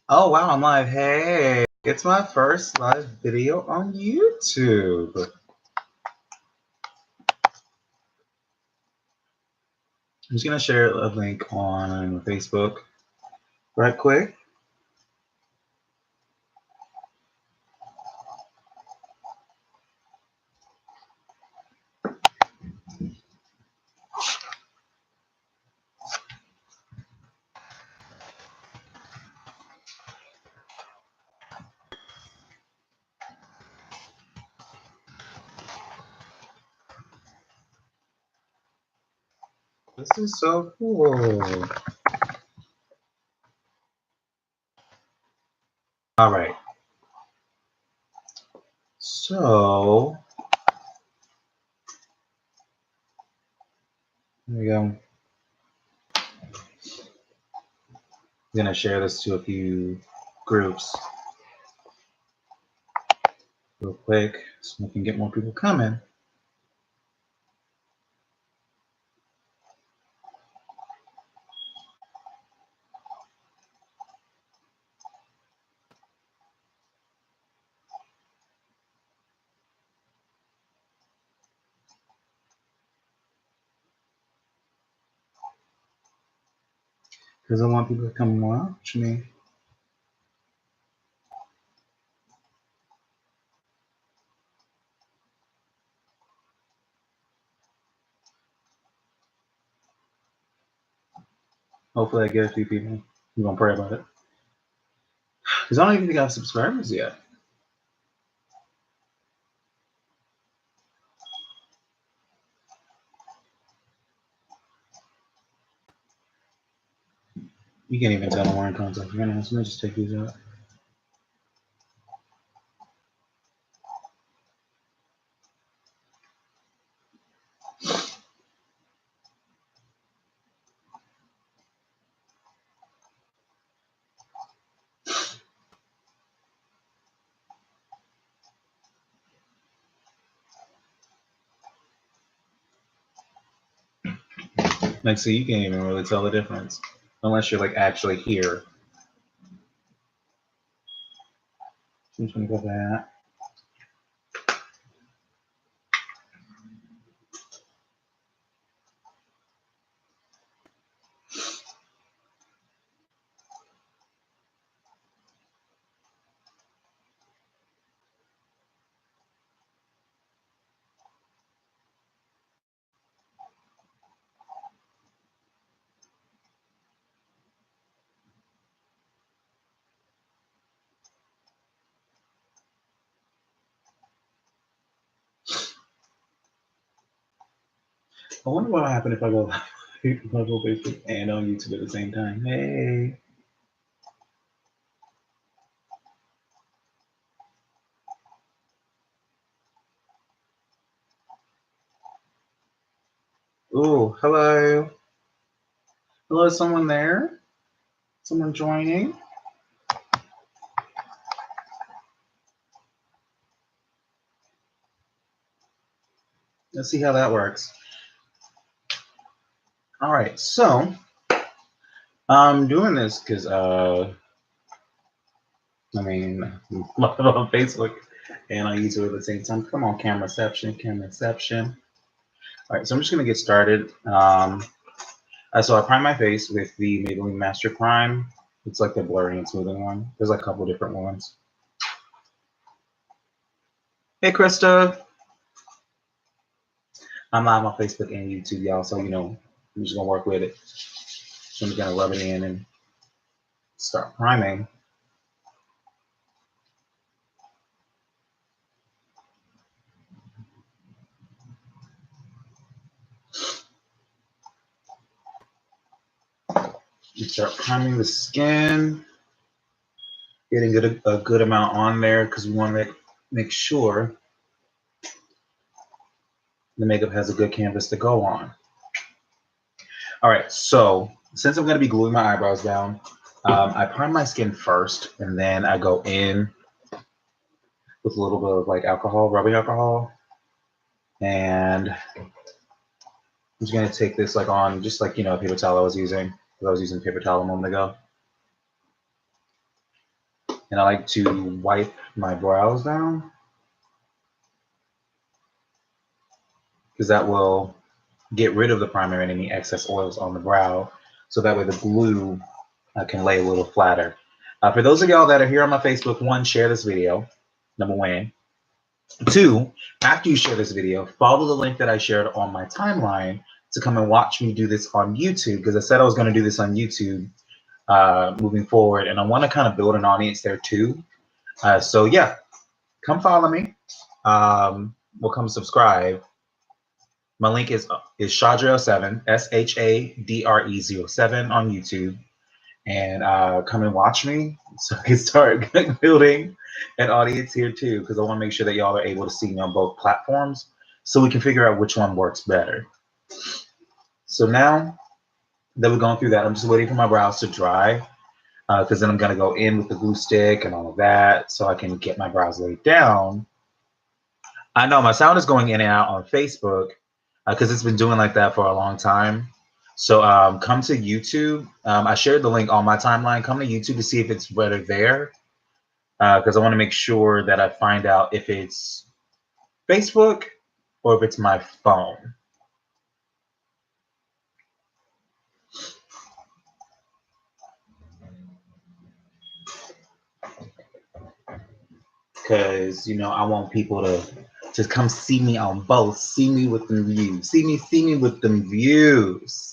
Oh wow, I'm live. Hey, it's my first live video on YouTube. I'm just gonna share a link on Facebook right quick. This is so cool. All right. So there we go. I'm gonna share this to a few groups real quick so we can get more people coming. Because I want people to come watch me. Hopefully I get a few people. I'm gonna pray about it. Because I don't even think I have subscribers yet. You can't even tell I'm wearing contacts. You're gonna have to just take these out. Like, so you can't even really tell the difference unless you're like actually here. I'm just gonna go that. I wonder what will happen if I go Facebook and on YouTube at the same time. Hey. Oh, hello. Hello, is someone there? Someone joining? Let's see how that works. All right, so I'm doing this because I mean, on Facebook and on YouTube at the same time. Come on, cameraception. All right, so I'm just gonna get started. So I prime my face with the Maybelline Master Prime. It's like the blurring and smoothing one. There's like a couple different ones. Hey, Krista. I'm live on Facebook and YouTube, y'all. So, you know, I'm just going to work with it. So I'm just going to rub it in and start priming. You start priming the skin, getting a good amount on there because we want to make sure the makeup has a good canvas to go on. All right, so since I'm going to be gluing my eyebrows down, I prime my skin first, and then I go in with a little bit of like alcohol, rubbing alcohol, and I'm just going to take this like on just like, you know, paper towel I was using. I was using paper towel a moment ago. And I like to wipe my brows down because that will get rid of the primer and any excess oils on the brow. So that way the glue can lay a little flatter. For those of y'all that are here on my Facebook, one, share this video, number one. Two, after you share this video, follow the link that I shared on my timeline to come and watch me do this on YouTube, because I said I was going to do this on YouTube moving forward, and I want to kind of build an audience there too. So yeah, come follow me. We'll come subscribe. My link is Shadre07, SHADRE07 on YouTube, and come and watch me so I can start building an audience here too, because I want to make sure that y'all are able to see me on both platforms so we can figure out which one works better. So now that we're going through that, I'm just waiting for my brows to dry, because then I'm going to go in with the glue stick and all of that so I can get my brows laid down. I know my sound is going in and out on Facebook because it's been doing like that for a long time. So come to YouTube. I shared the link on my timeline. Come to YouTube to see if it's better there, because I want to make sure that I find out if it's Facebook or if it's my phone. Because, you know, I want people to just come see me on both. See me with them views. See me with them views.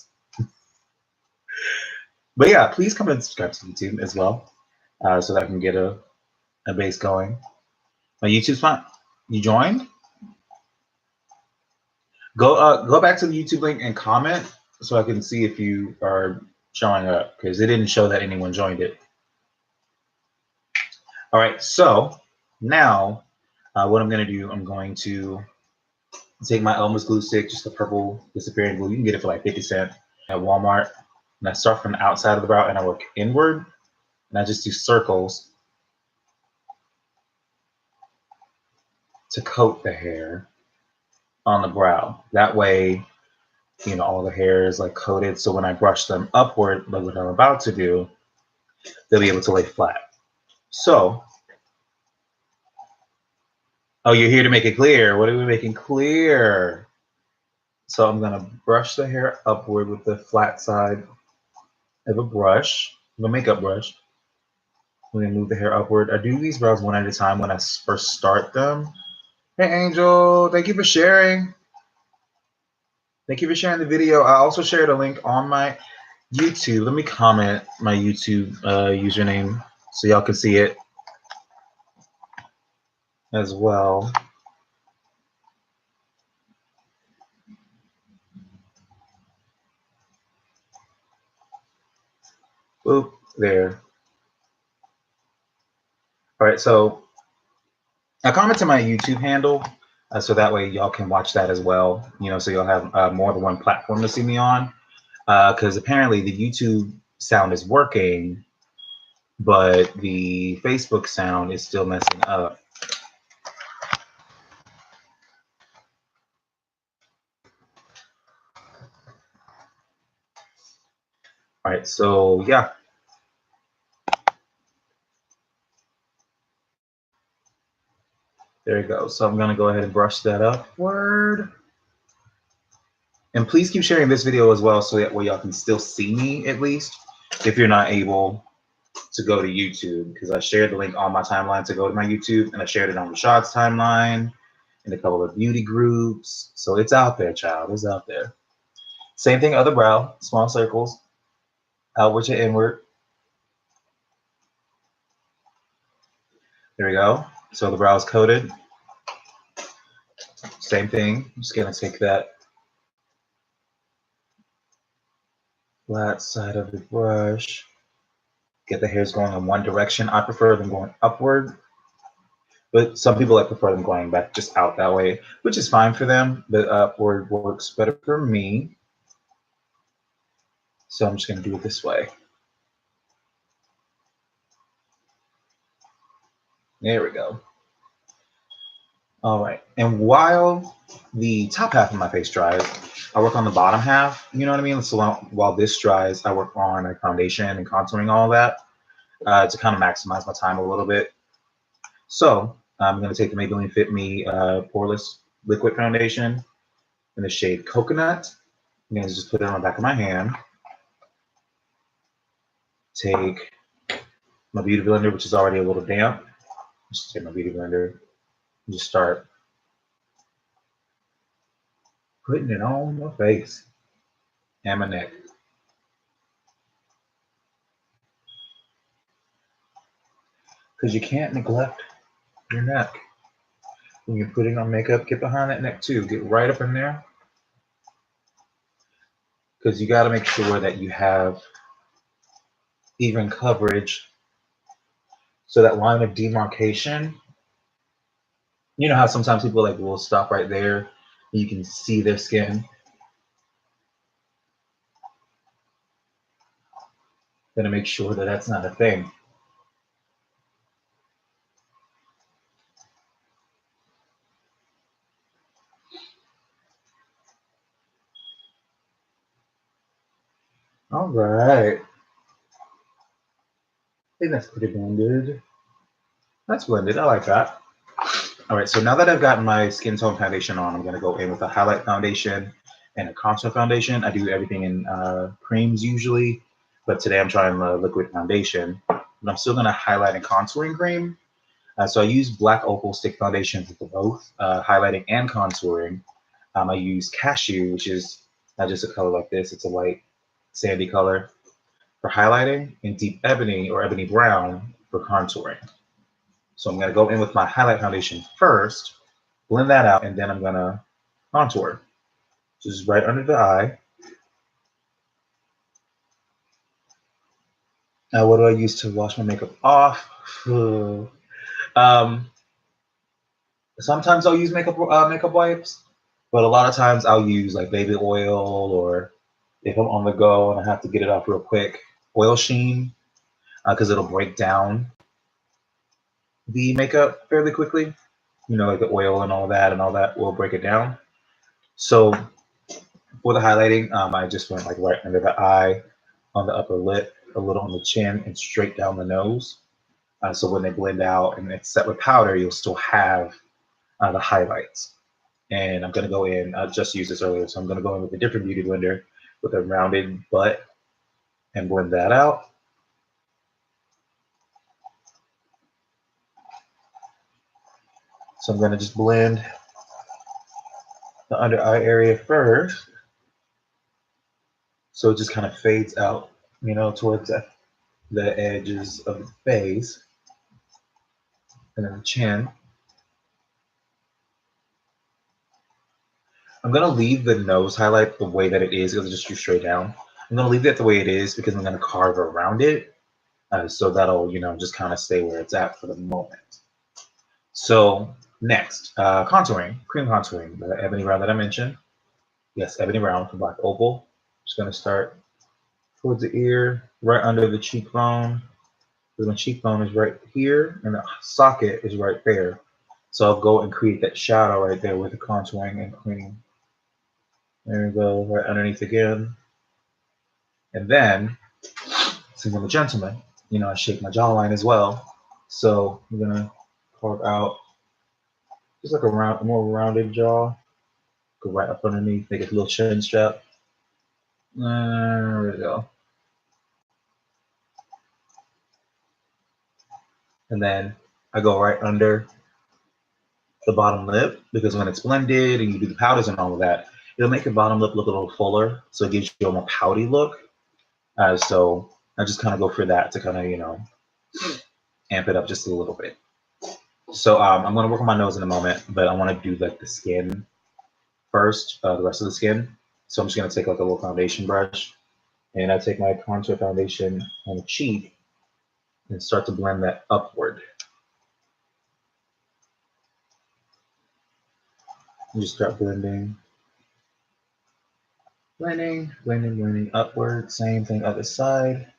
But yeah, please come and subscribe to YouTube as well, so that I can get a base going. My YouTube's fine. You joined? Go back to the YouTube link and comment so I can see if you are showing up, because it didn't show that anyone joined it. All right, so now what I'm going to do, I'm going to take my Elmer's glue stick, just a purple disappearing glue. You can get it for like 50 cents at Walmart. And I start from the outside of the brow and I work inward. And I just do circles to coat the hair on the brow. That way, you know, all the hair is like coated. So when I brush them upward, like what I'm about to do, they'll be able to lay flat. So, oh, you're here to make it clear. What are we making clear? So I'm gonna brush the hair upward with the flat side of a brush, the makeup brush. I'm gonna move the hair upward. I do these brows one at a time when I first start them. Hey, Angel, thank you for sharing. Thank you for sharing the video. I also shared a link on my YouTube. Let me comment my YouTube username so y'all can see it as well. Oop, there. All right, so I commented my YouTube handle so that way y'all can watch that as well. You know, so you'll have more than one platform to see me on. Because apparently the YouTube sound is working, but the Facebook sound is still messing up. All right, so yeah. There you go. So I'm gonna go ahead and brush that upward. And please keep sharing this video as well so that way y'all can still see me at least if you're not able to go to YouTube, because I shared the link on my timeline to go to my YouTube, and I shared it on Rashad's timeline in a couple of beauty groups. So it's out there, child. It's out there. Same thing, other brow, small circles, outward to inward. There we go. So the brow is coated. Same thing. I'm just gonna take that flat side of the brush, get the hairs going in one direction. I prefer them going upward, but some people I prefer them going back just out that way, which is fine for them, but upward works better for me. So I'm just gonna do it this way. There we go. All right, and while the top half of my face dries, I work on the bottom half, you know what I mean? So while this dries, I work on my foundation and contouring, all that. to kind of maximize my time a little bit. So I'm going to take the Maybelline Fit Me Poreless Liquid Foundation in the shade Coconut. I'm going to just put it on the back of my hand. Take my Beauty Blender, which is already a little damp. Just take my Beauty Blender and just start putting it on my face and my neck. Because you can't neglect your neck. When you're putting on makeup, get behind that neck too. Get right up in there. Because you got to make sure that you have even coverage. So that line of demarcation, you know how sometimes people like will stop right there and you can see their skin. Gonna make sure that that's not a thing. All right. I think that's pretty blended. That's blended. I like that. All right. So now that I've gotten my skin tone foundation on, I'm going to go in with a highlight foundation and a contour foundation. I do everything in creams usually, but today I'm trying the liquid foundation. But I'm still going to highlight and contouring cream. So I use Black Opal stick foundation for both highlighting and contouring. I use Cashew, which is not just a color like this. It's a light sandy color for highlighting, and Deep Ebony or Ebony Brown for contouring. So I'm going to go in with my highlight foundation first, blend that out, and then I'm going to contour. Just right under the eye. Now, what do I use to wash my makeup off? Sometimes I'll use makeup wipes, but a lot of times I'll use like baby oil, or if I'm on the go and I have to get it off real quick, oil sheen, because it'll break down the makeup fairly quickly. You know, like the oil and all that will break it down. So for the highlighting, I just went like right under the eye, on the upper lip, a little on the chin, and straight down the nose. So when they blend out and it's set with powder, you'll still have the highlights. And I'm going to go in, I just used this earlier, so I'm going to go in with a different beauty blender with a rounded butt and blend that out. So I'm going to just blend the under eye area first. So it just kind of fades out, you know, towards the edges of the face. And then the chin. I'm going to leave the nose highlight the way that it is. It'll just shoot straight down. I'm going to leave it the way it is because I'm going to carve around it. So that'll, you know, just kind of stay where it's at for the moment. So next, contouring, cream contouring, the Ebony Brown that I mentioned. Yes, Ebony Brown from Black Opal. Just going to start towards the ear, right under the cheekbone. Because my cheekbone is right here and the socket is right there. So I'll go and create that shadow right there with the contouring and cream. There we go, right underneath again. And then, since I'm a gentleman, you know, I shape my jawline as well. So I'm gonna carve out just like a more rounded jaw. Go right up underneath, make it a little chin strap. There we go. And then I go right under the bottom lip, because when it's blended and you do the powders and all of that, it'll make your bottom lip look a little fuller, so it gives you a more pouty look. So I just kind of go for that to kind of, you know, amp it up just a little bit. So I'm going to work on my nose in a moment, but I want to do like the skin first, the rest of the skin. So I'm just going to take like a little foundation brush, and I take my contour foundation on the cheek and start to blend that upward. You just start blending. Blending, blending, blending upward. Same thing other side.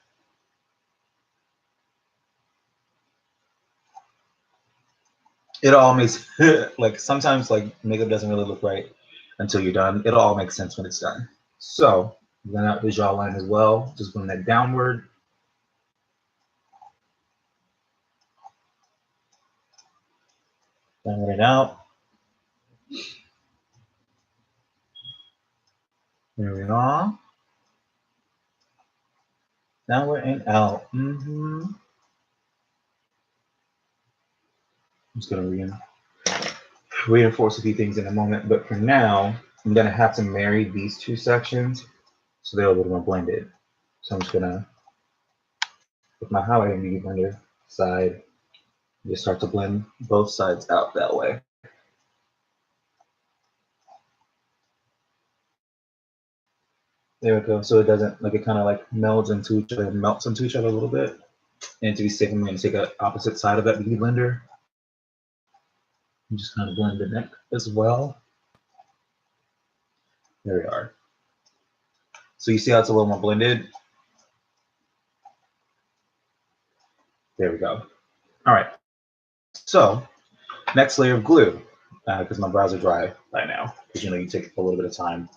It all makes like sometimes like makeup doesn't really look right until you're done. It'll all make sense when it's done. So blend out the jawline as well. Just blend that downward. Flatten it out. There we are. Now we're in out. I'm just gonna reinforce a few things in a moment, but for now, I'm gonna have to marry these two sections so they're a little more blended. So I'm just gonna, with my highlighting beauty blender side, just start to blend both sides out that way. There we go. So it doesn't, like, it kind of like melds into each other, melts into each other a little bit. And to be safe, I'm going to take an opposite side of that beauty blender and just kind of blend the neck as well. There we are. So you see how it's a little more blended? There we go. All right. So next layer of glue, because my brows are dry by now, because you know you take a little bit of time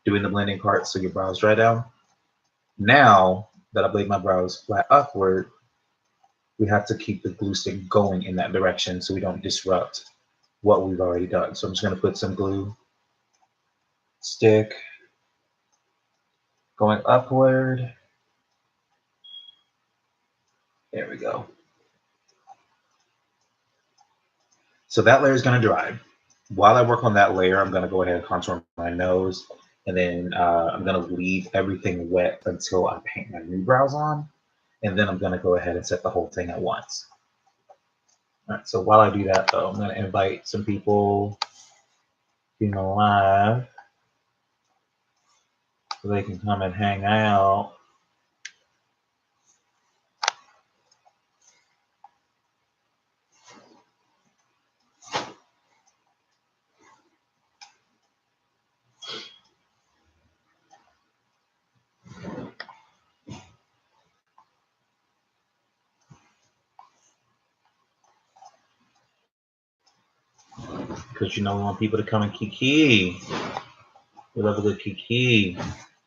doing the blending part so your brows dry down. Now that I've laid my brows flat upward, we have to keep the glue stick going in that direction so we don't disrupt what we've already done. So I'm just going to put some glue stick going upward. There we go. So that layer is going to dry. While I work on that layer, I'm going to go ahead and contour my nose, and then I'm going to leave everything wet until I paint my new brows on, and then I'm going to go ahead and set the whole thing at once. All right, so while I do that, though, I'm going to invite some people being live so they can come and hang out. Because you know we want people to come and kiki. We love a good kiki.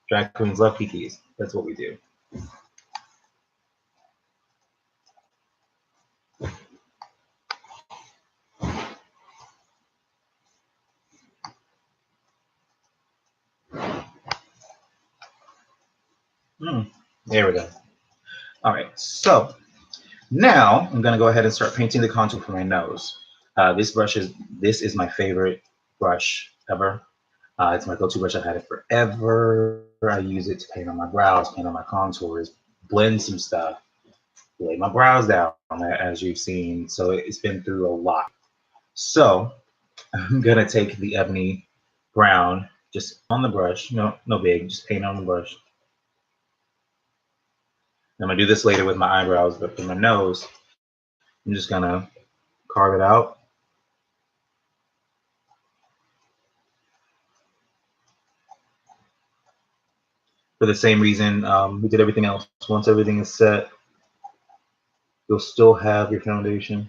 Drag queens love kikis. That's what we do. There we go. All right, so now I'm gonna go ahead and start painting the contour for my nose. This is my favorite brush ever. It's my go-to brush. I've had it forever. I use it to paint on my brows, paint on my contours, blend some stuff, lay my brows down, as you've seen. So it's been through a lot. So I'm gonna take the ebony brown just on the brush. No big, just paint on the brush. I'm gonna do this later with my eyebrows, but for my nose, I'm just gonna carve it out. For the same reason we did everything else. Once everything is set, you'll still have your foundation.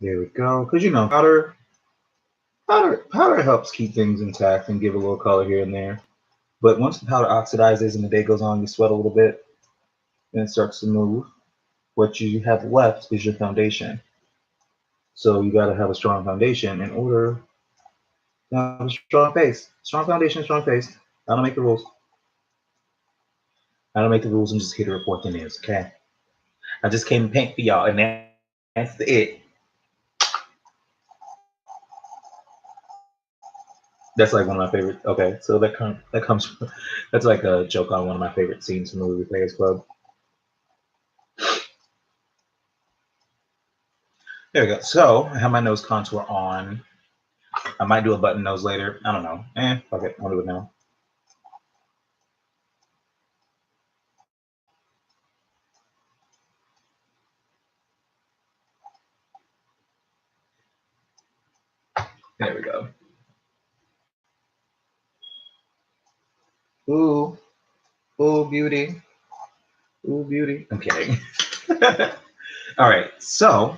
There we go. Because you know, powder helps keep things intact and give a little color here and there. But once the powder oxidizes and the day goes on, you sweat a little bit, and it starts to move. What you have left is your foundation. So you got to have a strong foundation in order to have a strong face. Strong foundation, strong face. I don't make the rules. I don't make the rules. I'm just here to report the news. Okay. I just came to paint for y'all, and that's it. That's like one of my favorite. Okay, so that comes from, that's like a joke on one of my favorite scenes from the movie Players Club. There we go. So I have my nose contour on. I might do a button nose later. I don't know. Fuck it. I'll do it now. There we go. Ooh, ooh, beauty. Ooh, beauty. I'm kidding. All right. So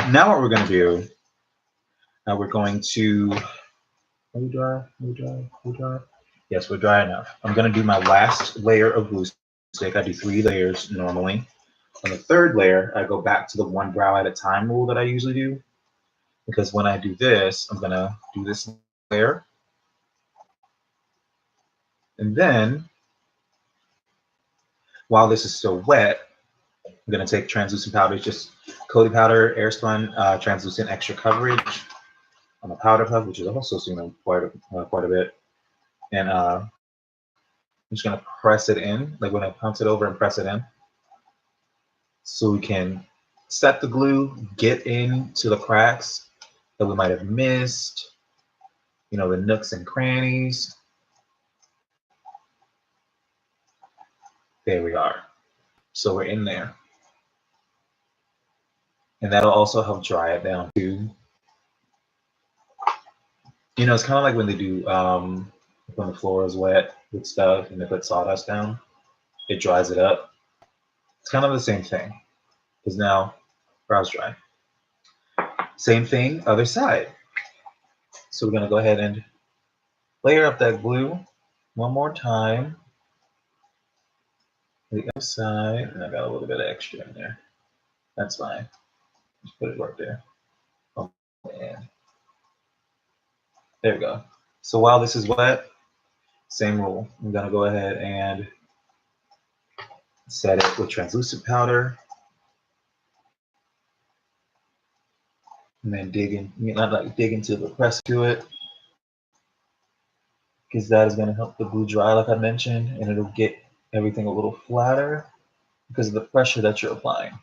now what we're gonna do? We're going to. Are we dry? Are we dry? Are we dry? Yes, we're dry enough. I'm going to do my last layer of glue stick. I do 3 layers normally. On the third layer, I go back to the one brow at a time rule that I usually do. Because when I do this, I'm going to do this layer. And then, while this is still wet, I'm going to take translucent powder, just coating powder, Airspun, translucent extra coverage on the powder puff, which is also seen quite a bit. And I'm just going to press it in, like when I bounce it over and press it in. So we can set the glue, get into the cracks that we might have missed, you know, the nooks and crannies. There we are. So we're in there. And that'll also help dry it down too. You know, it's kind of like when they do, when the floor is wet with stuff and they put sawdust down, it dries it up. It's kind of the same thing, because now brow's dry. Same thing, other side. So we're gonna go ahead and layer up that glue one more time. The other side, and I got a little bit of extra in there. That's fine. Just put it right there. Oh, and there we go. So while this is wet, same rule. I'm gonna go ahead and set it with translucent powder, and then dig in, not like dig into the press to it, because that is going to help the glue dry, like I mentioned, and it'll get everything a little flatter because of the pressure that you're applying.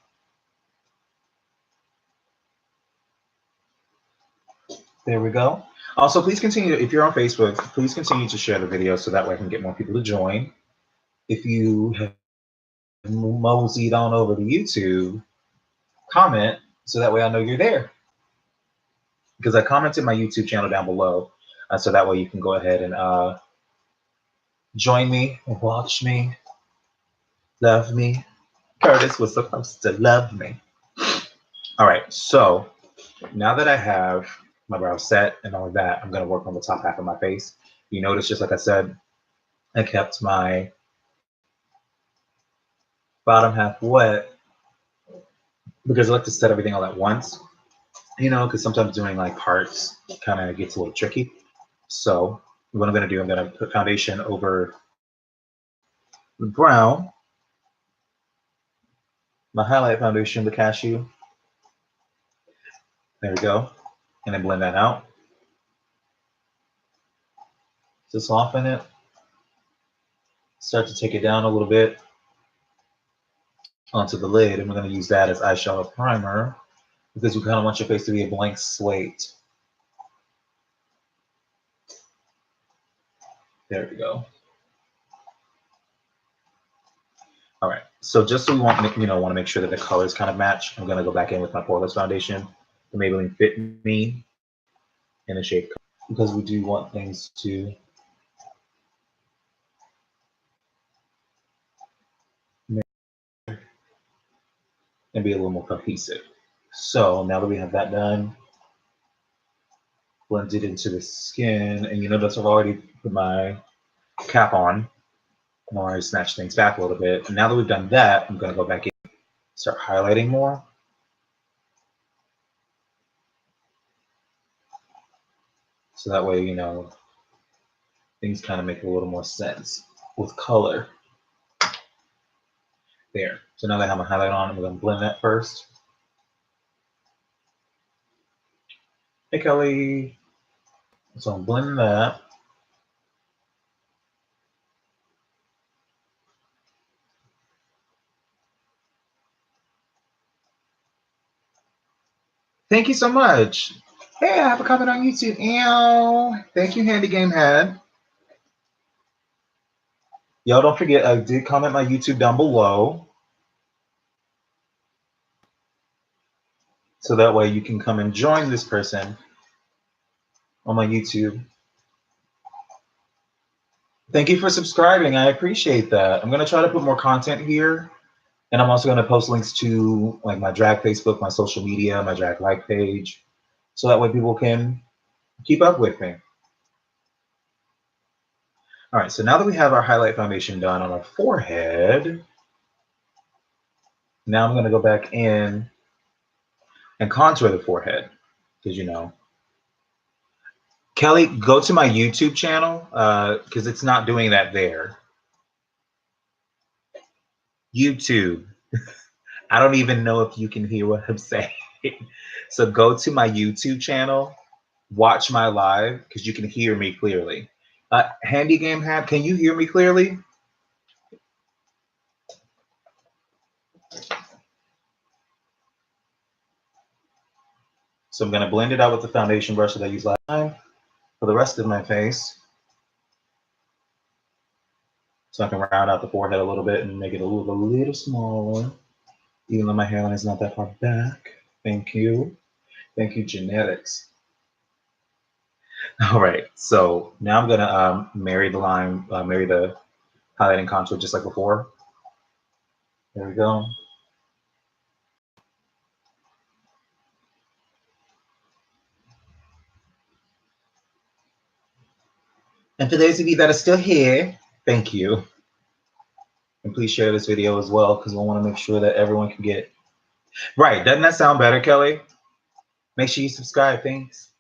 There we go. Also, please continue, if you're on Facebook, please continue to share the video so that way I can get more people to join. If you have moseyed on over to YouTube, comment so that way I know you're there. Because I commented my YouTube channel down below, so that way you can go ahead and join me, watch me, love me. Curtis was supposed to love me. All right, so now that I have my brow set and all of that, I'm gonna work on the top half of my face. You notice, just like I said, I kept my bottom half wet because I like to set everything all at once, you know, because sometimes doing like parts kind of gets a little tricky. So what I'm gonna do, I'm gonna put foundation over the brow, my highlight foundation, the cashew. There we go. And then blend that out. To soften it. Start to take it down a little bit onto the lid, and we're going to use that as eyeshadow primer because you kind of want your face to be a blank slate. There we go. All right, so just so we want to make sure that the colors kind of match, I'm going to go back in with my Poreless foundation, the Maybelline Fit Me in the shade, because we do want things to and be a little more cohesive. So now that we have that done, blend it into the skin, and you notice I've already put my cap on. I already snatched things back a little bit. And now that we've done that, I'm going to go back in and start highlighting more. So that way, you know, things kind of make a little more sense with color. There. So now that I have my highlight on, I'm going to blend that first. Hey, Kelly. So I'm blending that. Thank you so much. Hey, I have a comment on YouTube. Ew. Thank you, Handy Game Head. Y'all don't forget, I did comment my YouTube down below. So that way you can come and join this person on my YouTube. Thank you for subscribing. I appreciate that. I'm going to try to put more content here. And I'm also going to post links to like my drag Facebook, my social media, my drag like page. So that way people can keep up with me. All right, so now that we have our highlight foundation done on our forehead, now I'm going to go back in and contour the forehead, because you know. Kelly, go to my YouTube channel, because it's not doing that there. YouTube. I don't even know if you can hear what I'm saying. So go to my YouTube channel, watch my live, because you can hear me clearly. Handy Game Hab, can you hear me clearly? So I'm going to blend it out with the foundation brush that I used last time for the rest of my face. So I can round out the forehead a little bit and make it a little smaller, even though my hairline is not that far back. Thank you. Thank you, genetics. All right, so now I'm gonna marry the line, marry the highlighting contour just like before. There we go. And for those of you that are still here, thank you. And please share this video as well, because we want to make sure that everyone can get it. Right, doesn't that sound better, Kelly? Make sure you subscribe, thanks.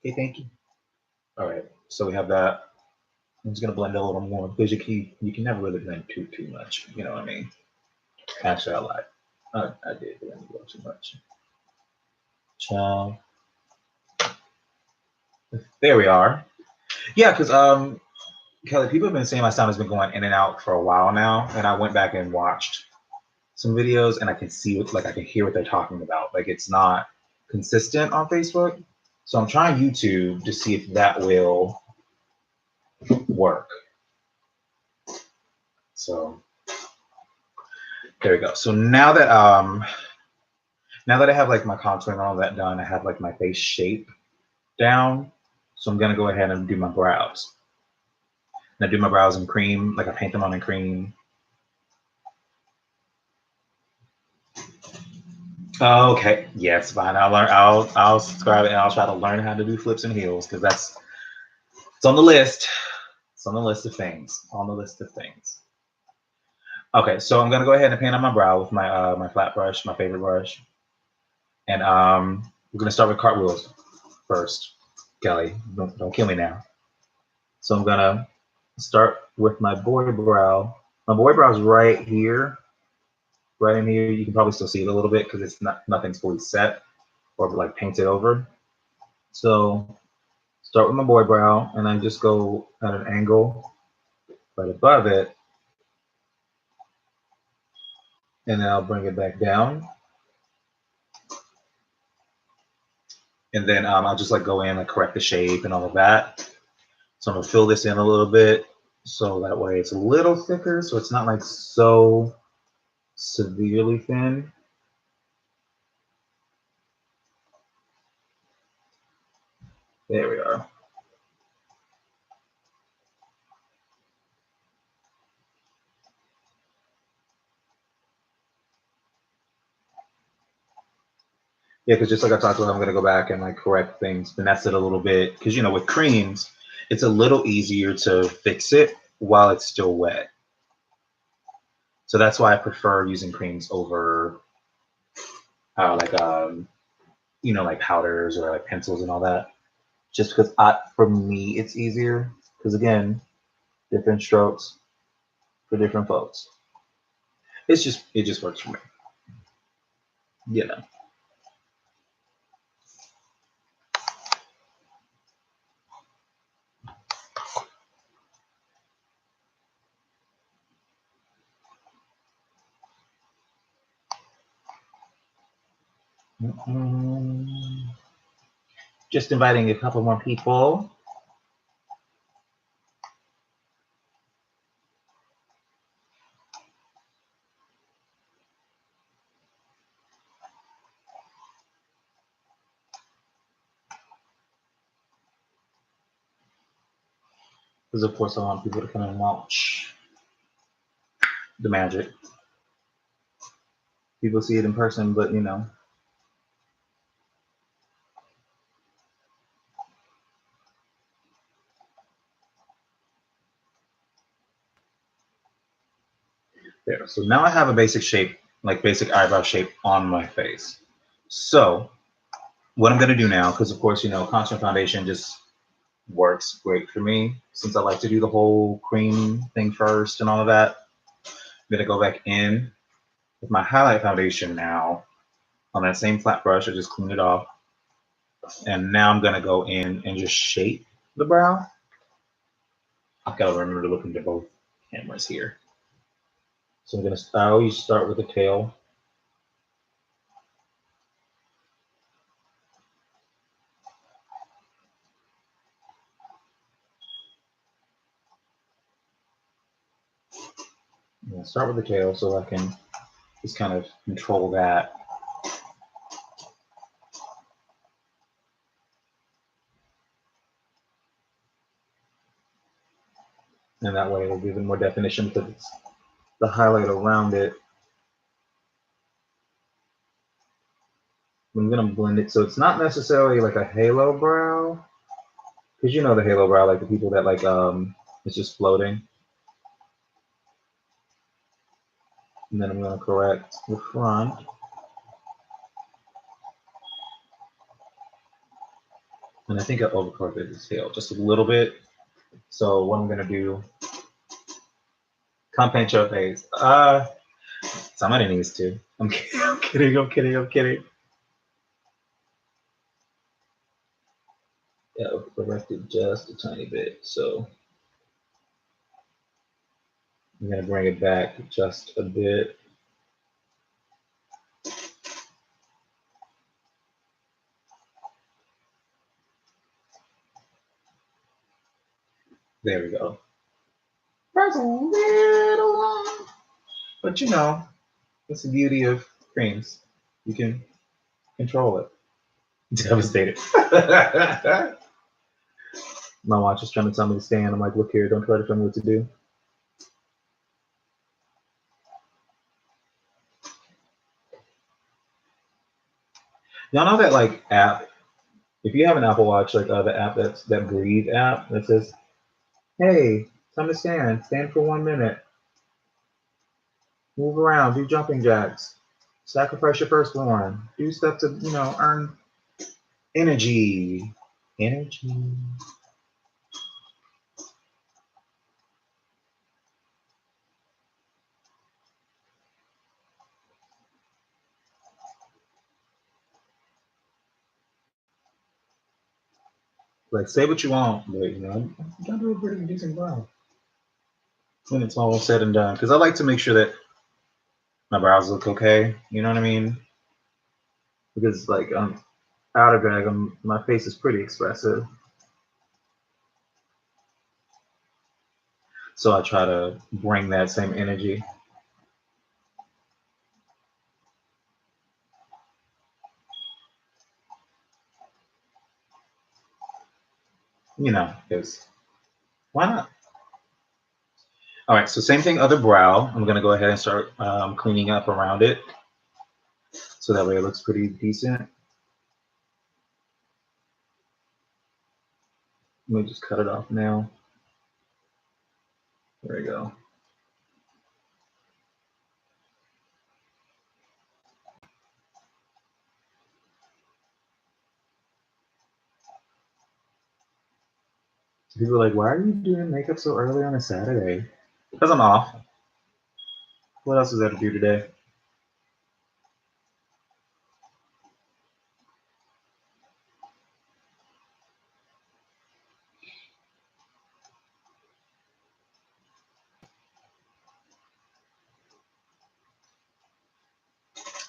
Okay, thank you. All right, so we have that. I'm just gonna blend a little more because you can never really blend too much. You know what I mean? Actually, I lied. I did blend a little too much. Ciao. There we are. Yeah, because Kelly, people have been saying my sound has been going in and out for a while now, and I went back and watched some videos, and I can see what, like, I can hear what they're talking about. Like, it's not consistent on Facebook, so I'm trying YouTube to see if that will work. So there we go. So now that I have like my contour and all that done, I have like my face shape down. So I'm gonna go ahead and do my brows. And I do my brows in cream, like I paint them on in cream. Okay, yes, fine. I'll learn. I'll subscribe and I'll try to learn how to do flips and heels because it's on the list. It's on the list of things. On the list of things. Okay, so I'm gonna go ahead and paint on my brow with my my flat brush, my favorite brush, and we're gonna start with cartwheels first. Kelly, don't kill me now. So I'm gonna start with my boy brow. My boy brow is right here, right in here. You can probably still see it a little bit because it's nothing's fully set or like painted over. So start with my boy brow, and I just go at an angle right above it, and then I'll bring it back down. And then I'll just like go in and correct the shape and all of that. So I'm gonna fill this in a little bit so that way it's a little thicker, so it's not like so severely thin. There we are. Yeah, because just like I talked about, I'm gonna go back and like correct things, finesse it a little bit. Because you know, with creams, it's a little easier to fix it while it's still wet. So that's why I prefer using creams over like you know, like powders or like pencils and all that. Just because for me it's easier. Because again, different strokes for different folks. It just works for me. You know. Just inviting a couple more people. Because of course I want people to come and watch the magic. People see it in person, but you know. There. So now I have a basic shape, like basic eyebrow shape on my face. So what I'm going to do now, because of course, you know, contour foundation just works great for me since I like to do the whole cream thing first and all of that. I'm going to go back in with my highlight foundation now on that same flat brush. I just cleaned it off. And now I'm going to go in and just shape the brow. I've got to remember to look into both cameras here. So I always start with the tail. Start with the tail so I can just kind of control that. And that way it'll give it more definition because it's the highlight around it. I'm going to blend it so it's not necessarily like a halo brow, because you know the halo brow, like the people that like it's just floating. And then I'm going to correct the front. And I think I overcorrected the tail just a little bit. So what I'm going to do, come paint your face. Somebody needs to. I'm kidding, I'm kidding, I'm kidding, I'm kidding. Yeah, overcorrected just a tiny bit. So I'm going to bring it back just a bit. There we go. That's a little long, but you know, that's the beauty of creams. You can control it. Devastated. My watch is trying to tell me to stand. I'm like, look here, don't try to tell me what to do. Y'all know that like app? If you have an Apple Watch, like the app that Breathe app that says, "Hey, time to stand for 1 minute, move around, do jumping jacks, sacrifice your firstborn, do stuff to earn energy, energy." Like say what you want, but you gotta do a pretty decent job when it's all said and done. Because I like to make sure that my brows look okay. You know what I mean? Because like outer drag, my face is pretty expressive, so I try to bring that same energy. Because why not? All right, so same thing, other brow. I'm gonna go ahead and start cleaning up around it, so that way it looks pretty decent. Let me just cut it off now. There we go. People are like, why are you doing makeup so early on a Saturday? Because I'm off. What else is there to do today?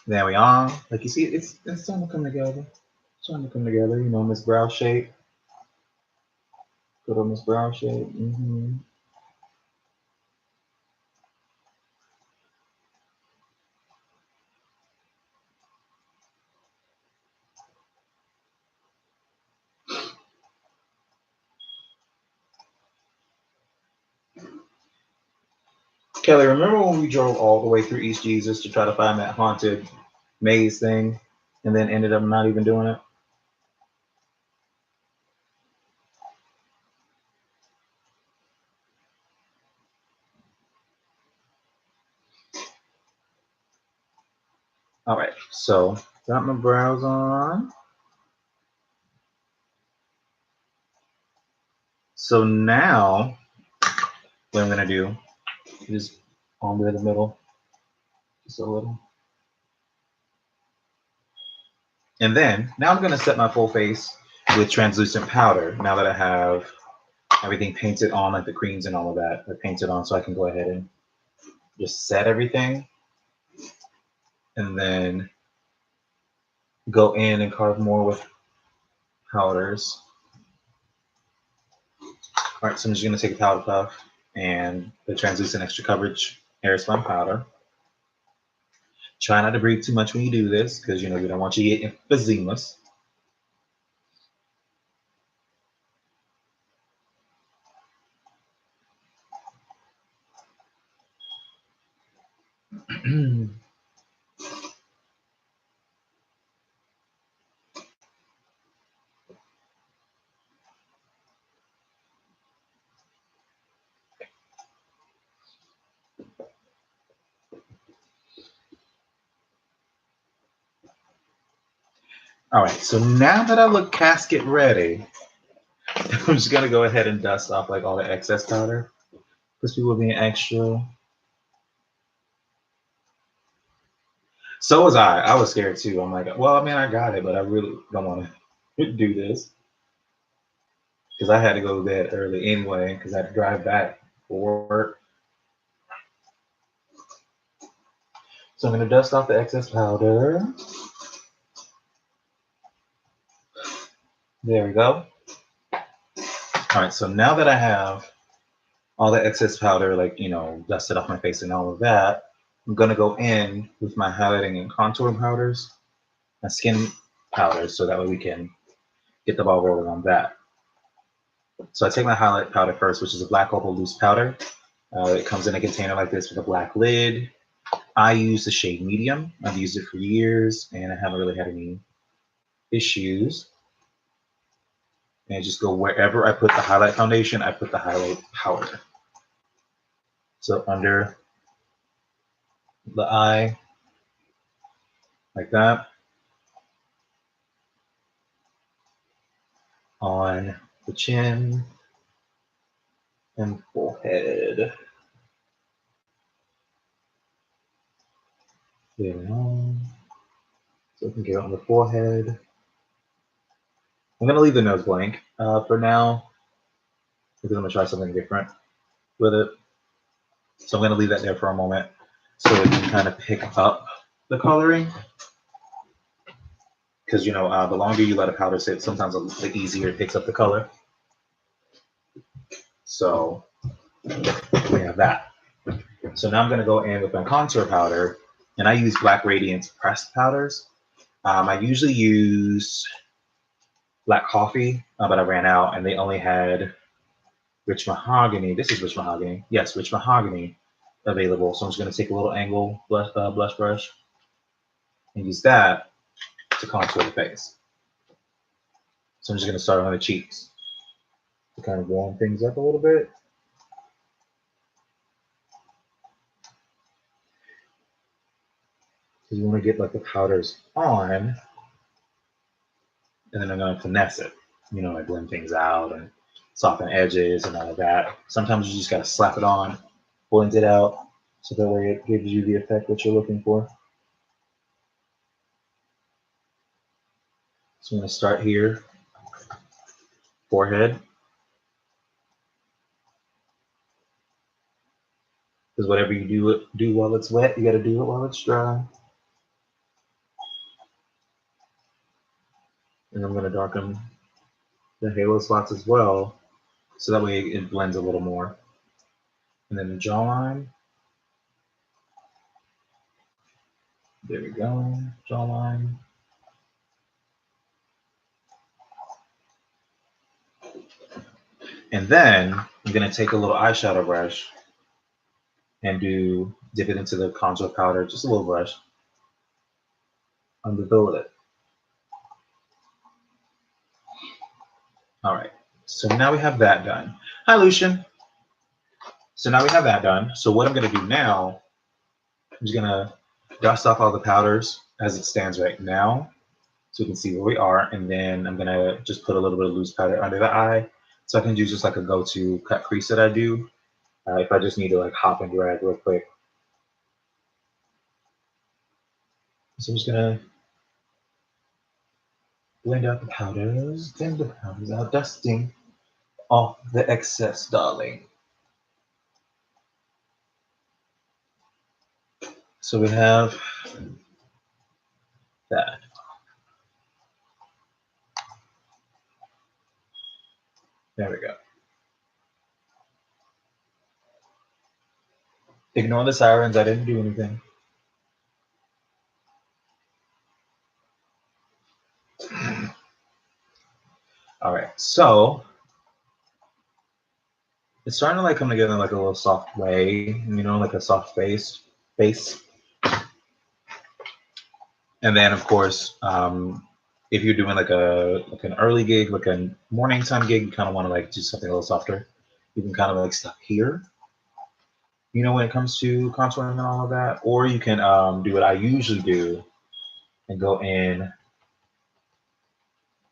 There we are. Like you see, it's starting to come together. It's starting to come together. Miss Brow shape. Good on Miss Brow shape. Kelly, remember when we drove all the way through East Jesus to try to find that haunted maze thing, and then ended up not even doing it? So got my brows on. So now what I'm gonna do is ombre the middle just a little. And then now I'm gonna set my full face with translucent powder now that I have everything painted on, like the creams and all of that are painted on, so I can go ahead and just set everything and then go in and carve more with powders. All right, so I'm just gonna take a powder puff and the translucent extra coverage Airspun powder. Try not to breathe too much when you do this because you know we don't want you to get emphysemas. All right, so now that I look casket ready, I'm just gonna go ahead and dust off like all the excess powder because people are being extra. So was I. I was scared too. I'm like, well, I mean, I got it, but I really don't want to do this because I had to go to bed early anyway because I had to drive back for work. So I'm gonna dust off the excess powder. There we go. All right, so now that I have all the excess powder, like, you know, dusted off my face and all of that, I'm gonna go in with my highlighting and contouring powders, my skin powders, so that way we can get the ball rolling on that. So I take my highlight powder first, which is a black opal loose powder. It comes in a container like this with a black lid. I use the shade medium. I've used it for years and I haven't really had any issues. And I just go wherever I put the highlight foundation, I put the highlight powder. So under the eye, like that. On the chin and forehead. There we go. So I can get it on the forehead. I'm gonna leave the nose blank for now because I'm gonna try something different with it. So I'm gonna leave that there for a moment so it can kind of pick up the coloring. Because you know, the longer you let a powder sit, sometimes the easier it picks up the color. So we have that. So now I'm gonna go in with my contour powder, and I use Black Radiance pressed powders. I usually use Black Coffee, but I ran out and they only had Rich Mahogany. This is Rich Mahogany. Yes, Rich Mahogany available. So I'm just going to take a little angle blush brush and use that to contour the face. So I'm just going to start on the cheeks to kind of warm things up a little bit. So you want to get like the powders on, and then I'm going to finesse it. You know, like blend things out and soften edges and all of that. Sometimes you just got to slap it on, blend it out, so that way it gives you the effect that you're looking for. So I'm going to start here, forehead. Because whatever you do while it's wet, you got to do it while it's dry. And I'm going to darken the halo spots as well, so that way it blends a little more. And then the jawline. There we go, jawline. And then I'm going to take a little eyeshadow brush and dip it into the contour powder, just a little brush, under the lid. All right, so now we have that done. Hi, Lucian. So now we have that done. So what I'm going to do now, I'm just going to dust off all the powders as it stands right now, so we can see where we are. And then I'm gonna just put a little bit of loose powder under the eye, so I can do just like a go-to cut crease that I do if I just need to like hop and drag real quick. So I'm just gonna blend out the powders, blend the powders out, dusting off the excess, darling. So we have that. There we go. Ignore the sirens. I didn't do anything. All right. So it's starting to like come together in like a little soft way, you know, like a soft base. And then of course, if you're doing like an early gig, like a morning time gig, you kind of want to like do something a little softer. You can kind of like stop here, you know, when it comes to contouring and all of that, or you can do what I usually do and go in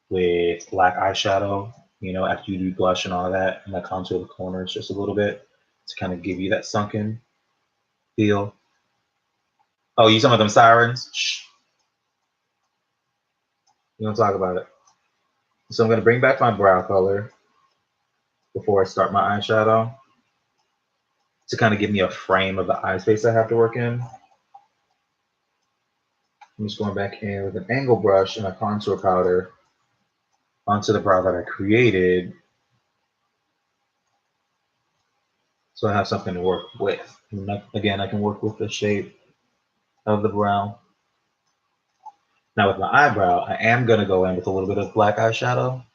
with black eyeshadow, you know, after you do blush and all of that, and like contour the corners just a little bit to kind of give you that sunken feel. Oh, you some of them sirens? Shh, you don't talk about it. So I'm gonna bring back my brow color before I start my eyeshadow to kind of give me a frame of the eye space I have to work in. I'm just going back in with an angle brush and a contour powder onto the brow that I created, so I have something to work with. And again, I can work with the shape of the brow. Now with my eyebrow, I am gonna go in with a little bit of black eyeshadow,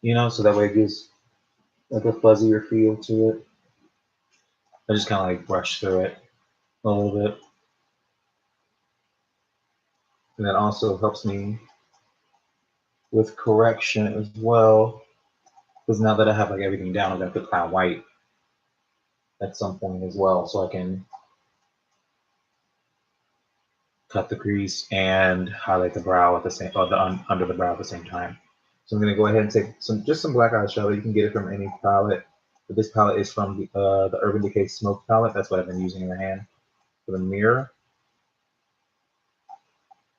you know, so that way it gives like a fuzzier feel to it. I just kind of like brush through it a little bit. And that also helps me with correction as well, because now that I have like everything down, I'm gonna put cloud white at some point as well, so I can cut the crease and highlight the brow at the same, or the under the brow at the same time. So I'm gonna go ahead and take some black eyeshadow. You can get it from any palette, but this palette is from the Urban Decay Smoke palette. That's what I've been using in the hand for the mirror.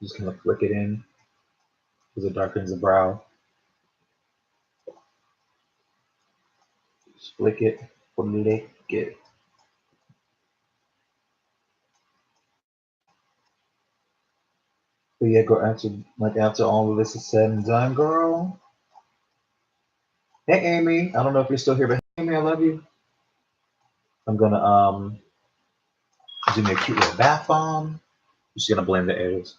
Just kind of flick it in because it darkens the brow. Just flick it, flick it. But yeah, go after all of this is said and done, girl. Hey Amy, I don't know if you're still here, but hey, Amy, I love you. I'm gonna do me a cute little bath bomb. Just gonna blend the edges.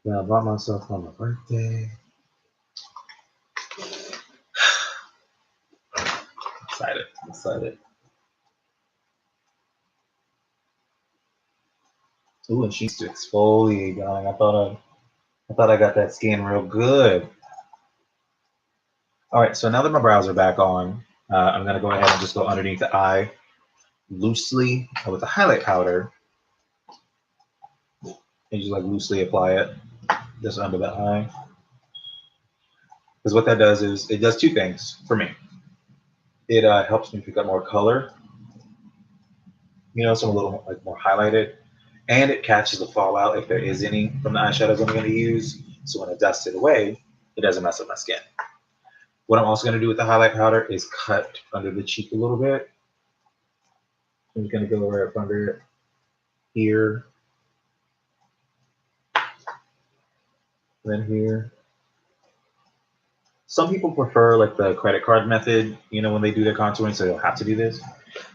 Yeah, I bought myself on my birthday. Excited, excited. Ooh, and she's to exfoliate, darling. I thought I got that skin real good. All right, so now that my brows are back on, I'm gonna go ahead and just go underneath the eye loosely with a highlight powder and just like loosely apply it just under the eye. Because what that does is it does two things for me. It helps me pick up more color, you know, so I'm a little like more highlighted, and it catches the fallout if there is any from the eyeshadows I'm going to use. So when I dust it away, it doesn't mess up my skin. What I'm also going to do with the highlight powder is cut under the cheek a little bit. I'm just going to go right up under it here, then here. Some people prefer like the credit card method, you know, when they do their contouring, so they don't have to do this.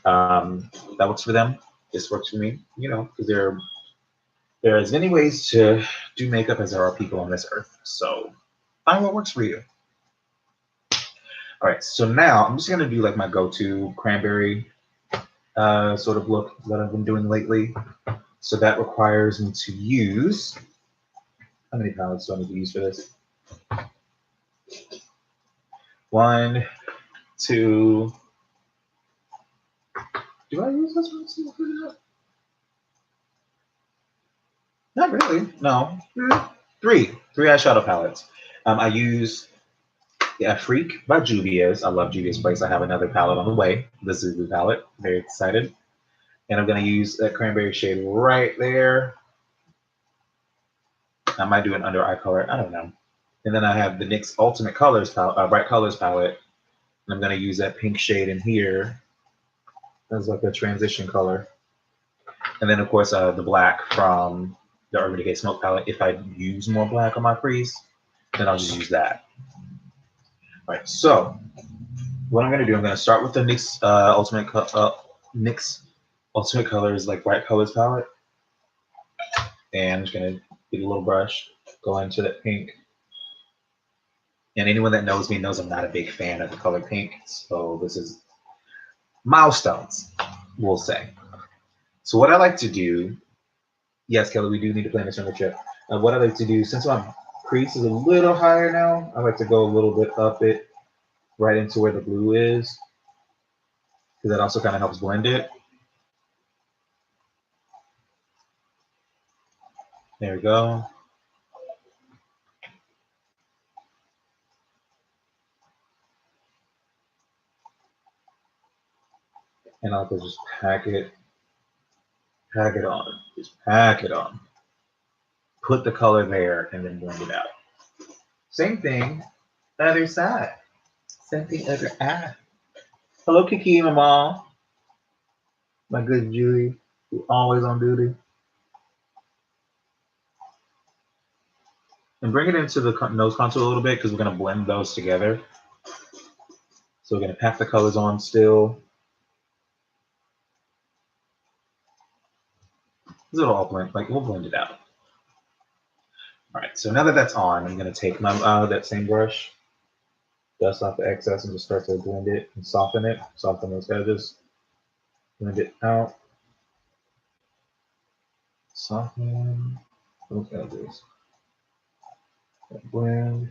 That works for them. This works for me, you know, because there are as many ways to do makeup as there are people on this earth. So find what works for you. All right, so now I'm just gonna do like my go-to cranberry sort of look that I've been doing lately. So that requires me to use, how many palettes do I need to use for this? 1, 2, Do I use this one? Not really. No. Three eyeshadow palettes. I use Freak by Juvia's. I love Juvia's Place. I have another palette on the way. The Zubu palette. Very excited. And I'm going to use that cranberry shade right there. I might do an under eye color. I don't know. And then I have the NYX Ultimate Colors palette, Bright Colors palette. And I'm going to use that pink shade in here as like a transition color. And then, of course, the black from the Urban Decay Smoke palette. If I use more black on my crease, then I'll just use that. All right, so what I'm going to do, I'm going to start with the NYX NYX Ultimate Colors, like Bright Colors palette. And I'm just going to get a little brush, go into that pink. And anyone that knows me knows I'm not a big fan of the color pink. So this is milestones, we'll say. So what I like to do, yes, Kelly, we do need to plan this on the trip. What I like to do, since my crease is a little higher now, I like to go a little bit up it, right into where the blue is, because that also kind of helps blend it. There we go. And I'll just pack it on, just pack it on. Put the color there and then blend it out. Same thing, the other side. Same thing, other eye. Hello, Kiki, my mom. My good Julie, who always on duty. And bring it into the nose contour a little bit because we're going to blend those together. So we're going to pack the colors on still. It'll all blend, like we'll blend it out. All right, so now that that's on, I'm going to take my that same brush, dust off the excess, and just start to blend it and soften it, soften those edges, blend it out, soften those edges, and blend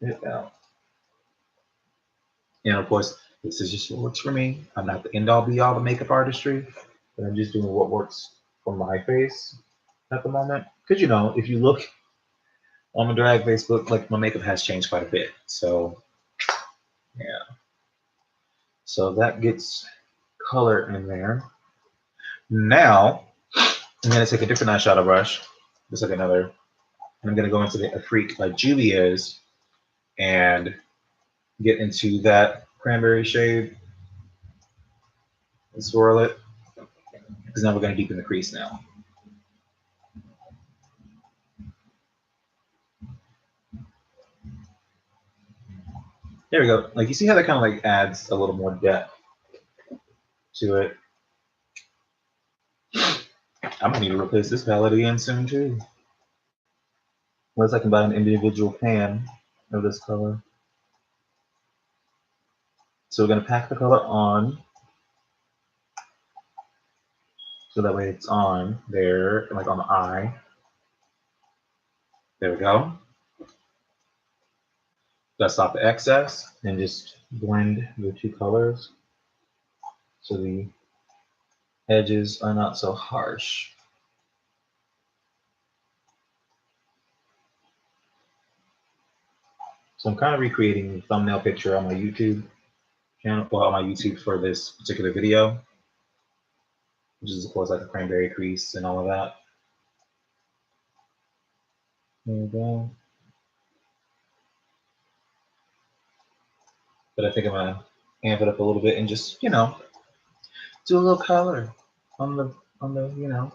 it out. And of course, this is just what works for me. I'm not the end all be all of makeup artistry, but I'm just doing what works for my face at the moment. Because you know, if you look on my drag Facebook, like my makeup has changed quite a bit. So yeah. So that gets color in there. Now I'm gonna take a different eyeshadow brush, just like another, and I'm gonna go into the Freak by Juvia's and get into that cranberry shade and swirl it. Because now we're gonna deepen the crease now. There we go. Like you see how that kind of like adds a little more depth to it. I'm gonna need to replace this palette again soon too. Unless I can buy an individual pan of this color. So we're gonna pack the color on. So that way it's on there, like on the eye. There we go. Dust off the excess and just blend the two colors so the edges are not so harsh. So I'm kind of recreating the thumbnail picture on my YouTube channel, well, on my YouTube for this particular video, which is of course like a cranberry crease and all of that. There we go. But I think I'm gonna amp it up a little bit and just, you know, do a little color on the you know,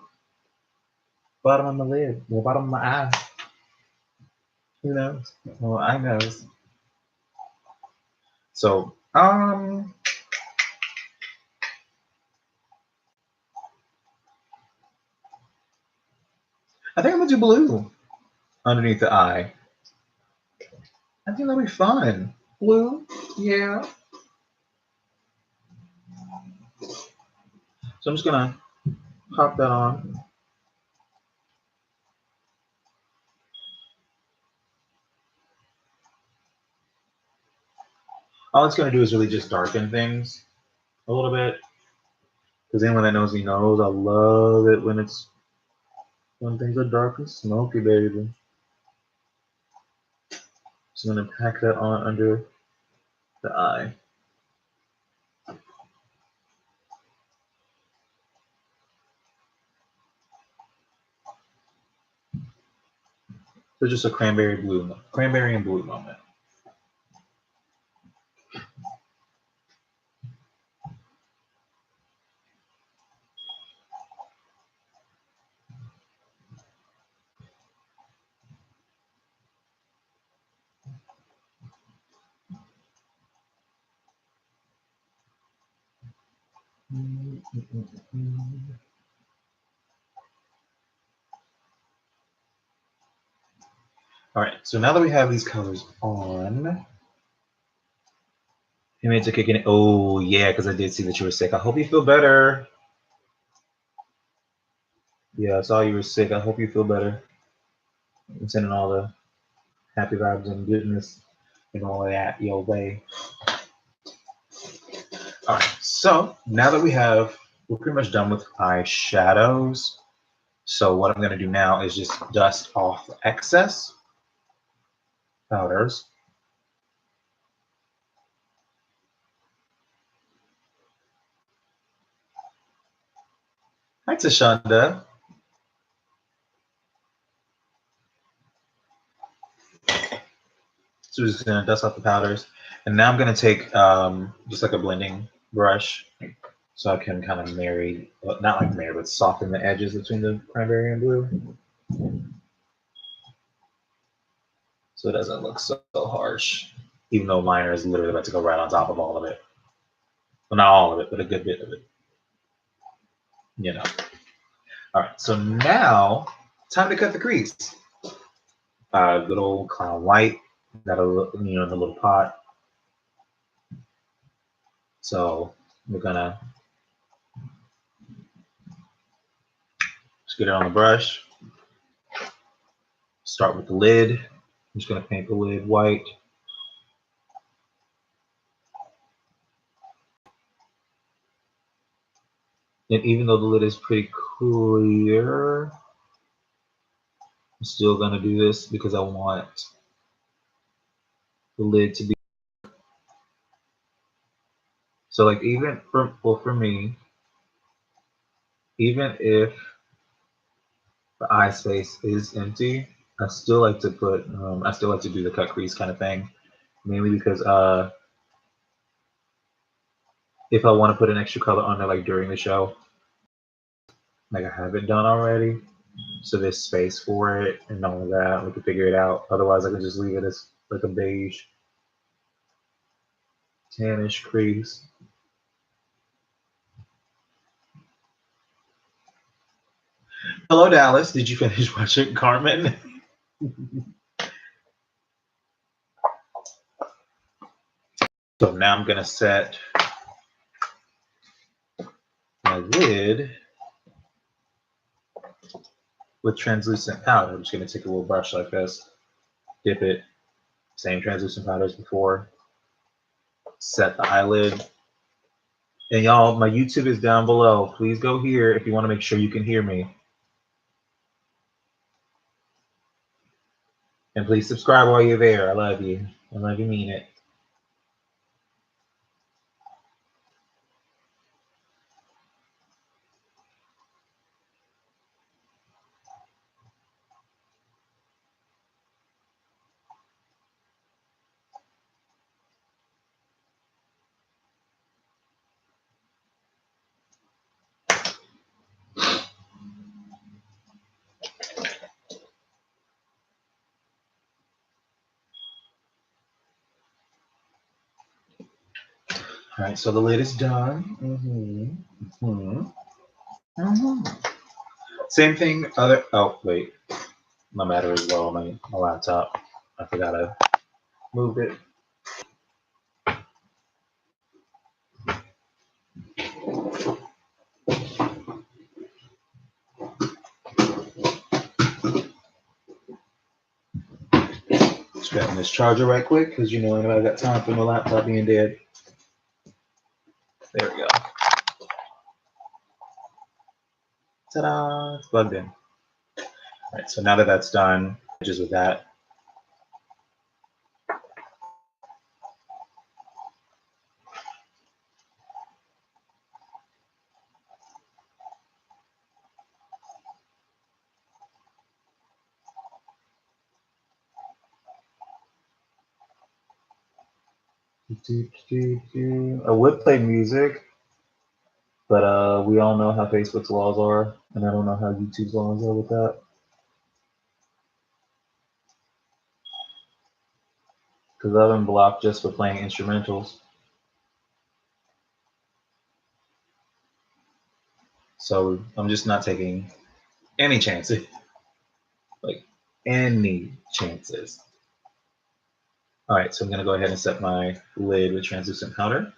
bottom of my lid, the bottom of my eye. Who knows? Well, I knows. So, I think I'm gonna do blue underneath the eye. I think that'll be fun. Blue, yeah. So I'm just gonna pop that on. All it's gonna do is really just darken things a little bit. Because anyone that knows me knows I love it when things are dark and smoky, baby. So I'm gonna pack that on under the eye. So just a cranberry and blue moment. All right, so now that we have these colors on, you made to kick in. Oh yeah, because I did see that you were sick. I hope you feel better. Yeah, I saw you were sick. I hope you feel better. I'm sending all the happy vibes and goodness and all of that your way. All right, so now that we're pretty much done with eyeshadows. So what I'm going to do now is just dust off the excess powders. Hi, Tashonda. So we're just going to dust off the powders. And now I'm going to take just like a blending brush so I can kind of marry, well, not like marry, but soften the edges between the cranberry and blue. So it doesn't look so harsh, even though liner is literally about to go right on top of all of it. Well, not all of it, but a good bit of it. You know. All right, so now time to cut the crease. Good old Clown White, that'll, in the little pot. So we're gonna just get it on the brush. Start with the lid. I'm just gonna paint the lid white. And even though the lid is pretty clear, I'm still gonna do this because I want the lid to be. So like even for me, even if the eye space is empty, I still like to do the cut crease kind of thing, mainly because if I want to put an extra color on there like during the show, like I haven't done already, so there's space for it and all of that, we can figure it out. Otherwise I can just leave it as like a beige tannish crease. Hello Dallas, did you finish watching Carmen? So now I'm gonna set my lid with translucent powder. I'm just gonna take a little brush like this, dip it, same translucent powder as before, set the eyelid. And y'all, my YouTube is down below. Please go here if you want to make sure you can hear me. And please subscribe while you're there. I love you. I love you, mean it. All right, so the lid is done. Same thing. Oh wait, my battery is low on my laptop. I forgot to move it. Just grabbing this charger right quick because anybody got time for my laptop being dead. There we go. Ta-da! It's plugged in. All right, so now that that's done, just with that. I would play music, but we all know how Facebook's laws are, and I don't know how YouTube's laws are with that. Because I've been blocked just for playing instrumentals. So I'm just not taking any chances. Like, any chances. All right, so I'm gonna go ahead and set my lid with translucent powder.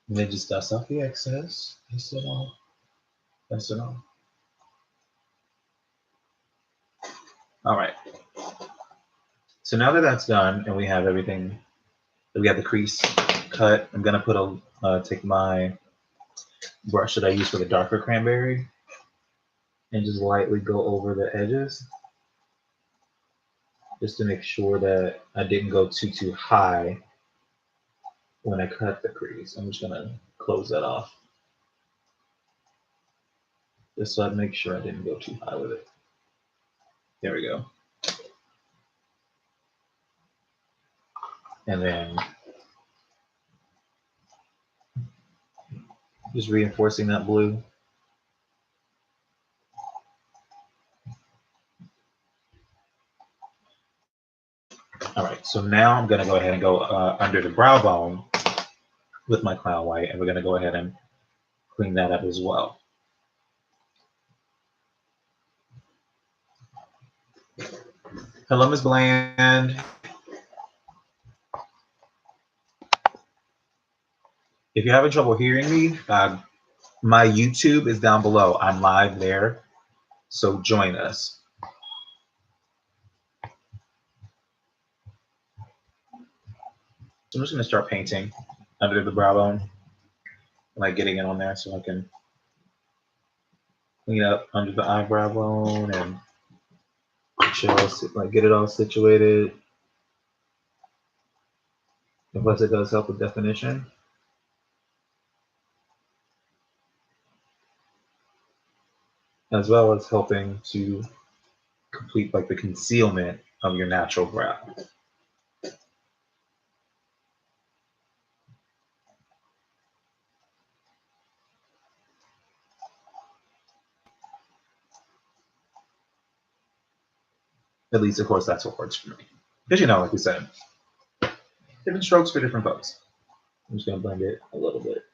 And then just dust off the excess. Dust it off. Dust it off. All right. So now that that's done and we have everything, we have the crease cut, I'm gonna put take my brush that I use for the darker cranberry and just lightly go over the edges, just to make sure that I didn't go too high when I cut the crease. I'm just gonna close that off, just so I make sure I didn't go too high with it. There we go. And then just reinforcing that blue. All right, so now I'm gonna go ahead and go under the brow bone with my clown white, and we're gonna go ahead and clean that up as well. Hello, Ms. Bland. If you're having trouble hearing me, my YouTube is down below. I'm live there, so join us. So I'm just gonna start painting under the brow bone, like getting it on there so I can clean up under the eyebrow bone and like get it all situated. And plus, it does help with definition, as well as helping to complete like the concealment of your natural brow. At least, of course, that's what works for me. Because like we said, different strokes for different folks. I'm just gonna blend it a little bit.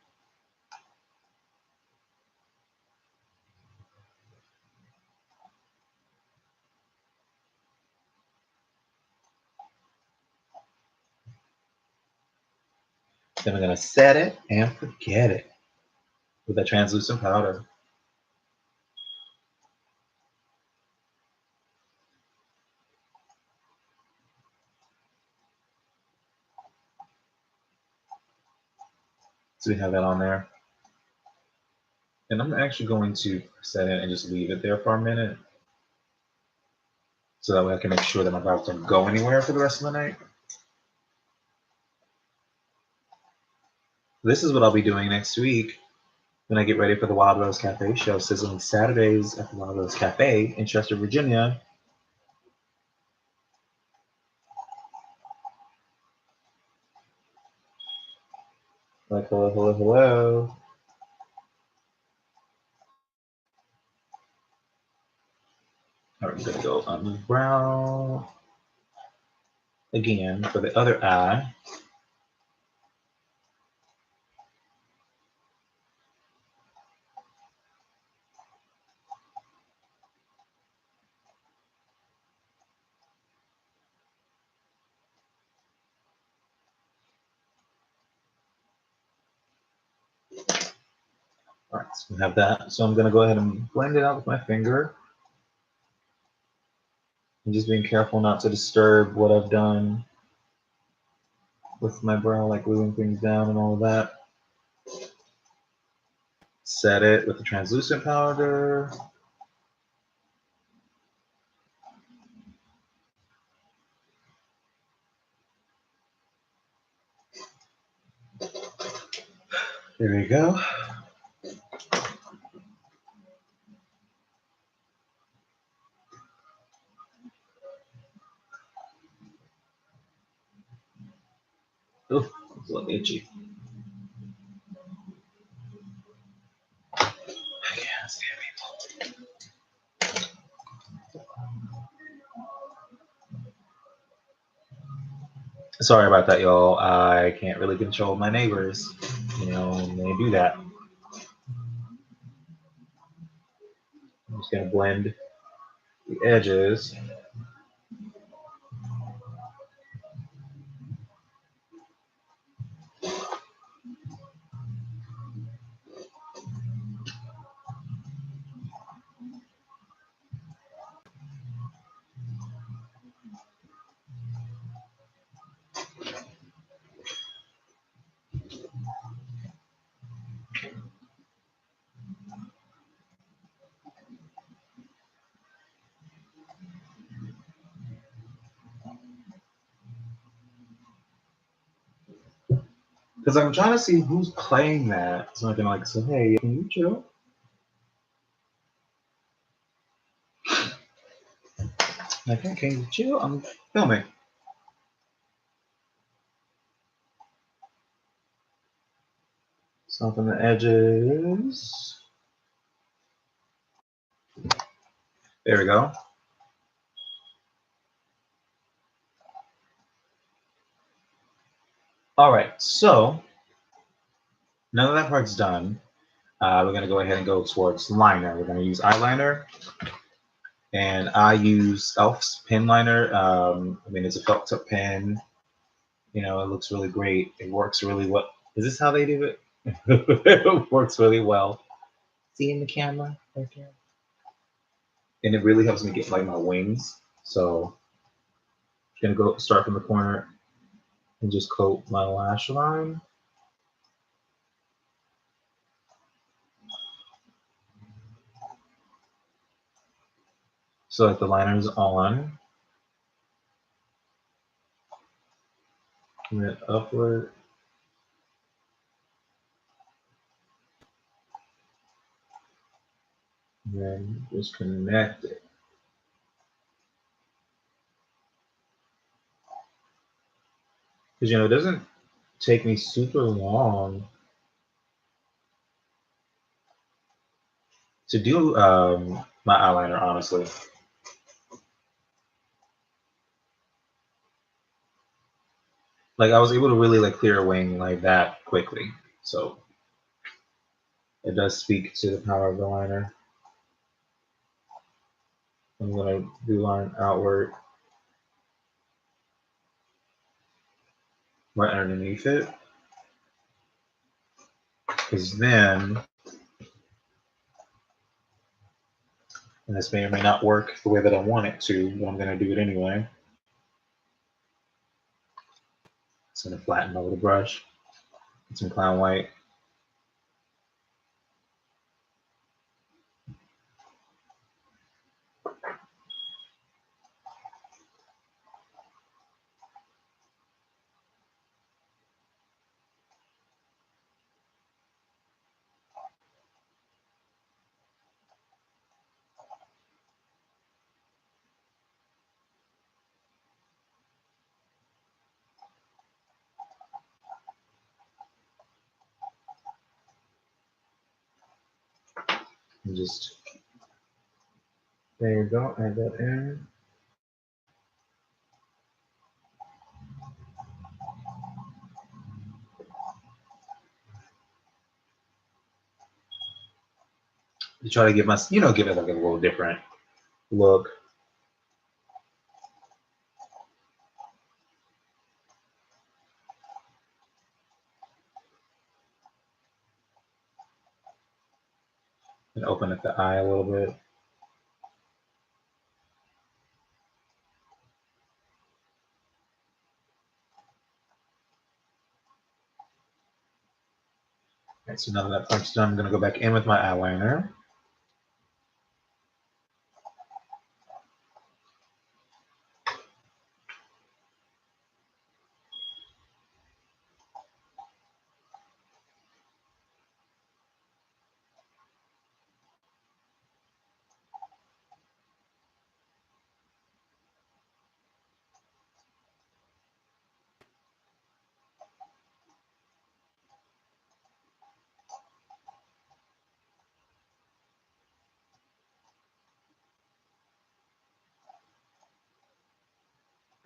Then I'm gonna set it and forget it with that translucent powder. So we have that on there. And I'm actually going to set it and just leave it there for a minute. So that way I can make sure that my brows don't go anywhere for the rest of the night. This is what I'll be doing next week when I get ready for the Wild Rose Cafe show, sizzling Saturdays at the Wild Rose Cafe in Chester, Virginia. Like, hello, hello, hello. All right, I'm gonna go on the brow again for the other eye. All right, so we have that. So I'm going to go ahead and blend it out with my finger. I'm just being careful not to disturb what I've done with my brow, like gluing things down and all of that. Set it with the translucent powder. There we go. Oh, it's a little itchy. I can't stand people. Sorry about that, y'all. I can't really control my neighbors. You know, when they do that. I'm just gonna blend the edges. Because I'm trying to see who's playing that. So I can like say, hey, can you chill? Like, hey, can you chill? I'm filming. Soften the edges. There we go. All right, so now that part's done, we're gonna go ahead and go towards liner. We're gonna use eyeliner, and I use Elf's pen liner. I mean, it's a felt tip pen. You know, it looks really great. It works really well. Is this how they do it? It works really well. See in the camera right there? And it really helps me get like my wings. So I'm gonna go start from the corner and just coat my lash line. So that the liner's on, and then upward. And then just connect it. Because you know, it doesn't take me super long to do my eyeliner, honestly. Like I was able to really like clear a wing like that quickly. So it does speak to the power of the liner. I'm gonna do line outward right underneath it. Because then, and this may or may not work the way that I want it to, but I'm gonna do it anyway. It's gonna flatten over the brush. Get some clown white. And just, there you go, add that in. To try to give my, you know, give it like a little different look. And open up the eye a little bit. Okay, so now that part's done, I'm going to go back in with my eyeliner.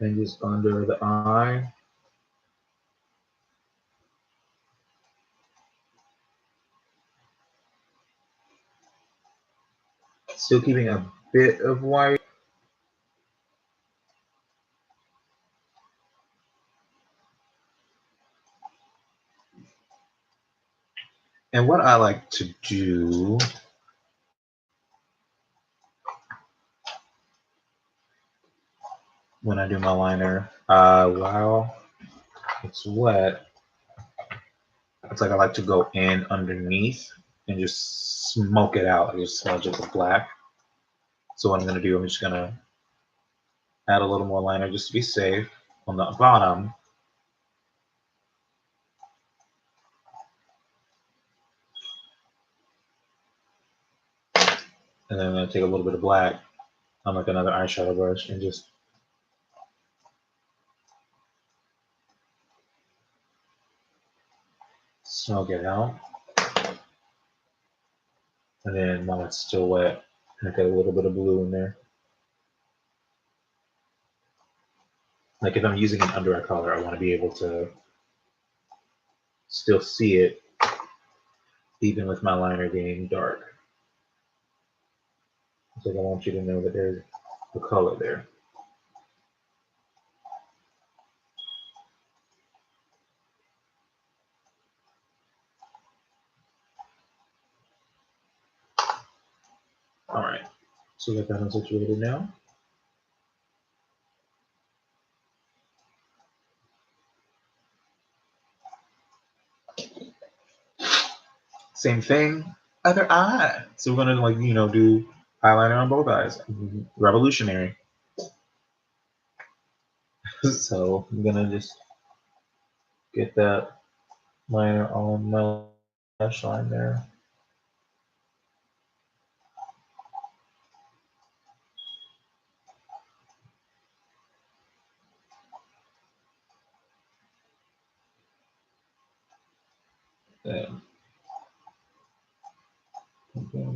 And just under the eye. Still keeping a bit of white. And what I like to do when I do my liner, while it's wet, it's like I like to go in underneath and just smoke it out. I just smudge it with black. So what I'm going to do, I'm just going to add a little more liner just to be safe on the bottom. And then I'm going to take a little bit of black on like another eyeshadow brush and just smoke it out. And then while it's still wet, I get a little bit of blue in there. Like if I'm using an under eye color, I want to be able to still see it even with my liner being dark. So I want you to know that there's a color there. All right, so we got that situated now. Same thing, other eye. So we're gonna do eyeliner on both eyes. Revolutionary. So I'm gonna just get that liner on my lash line there. And okay.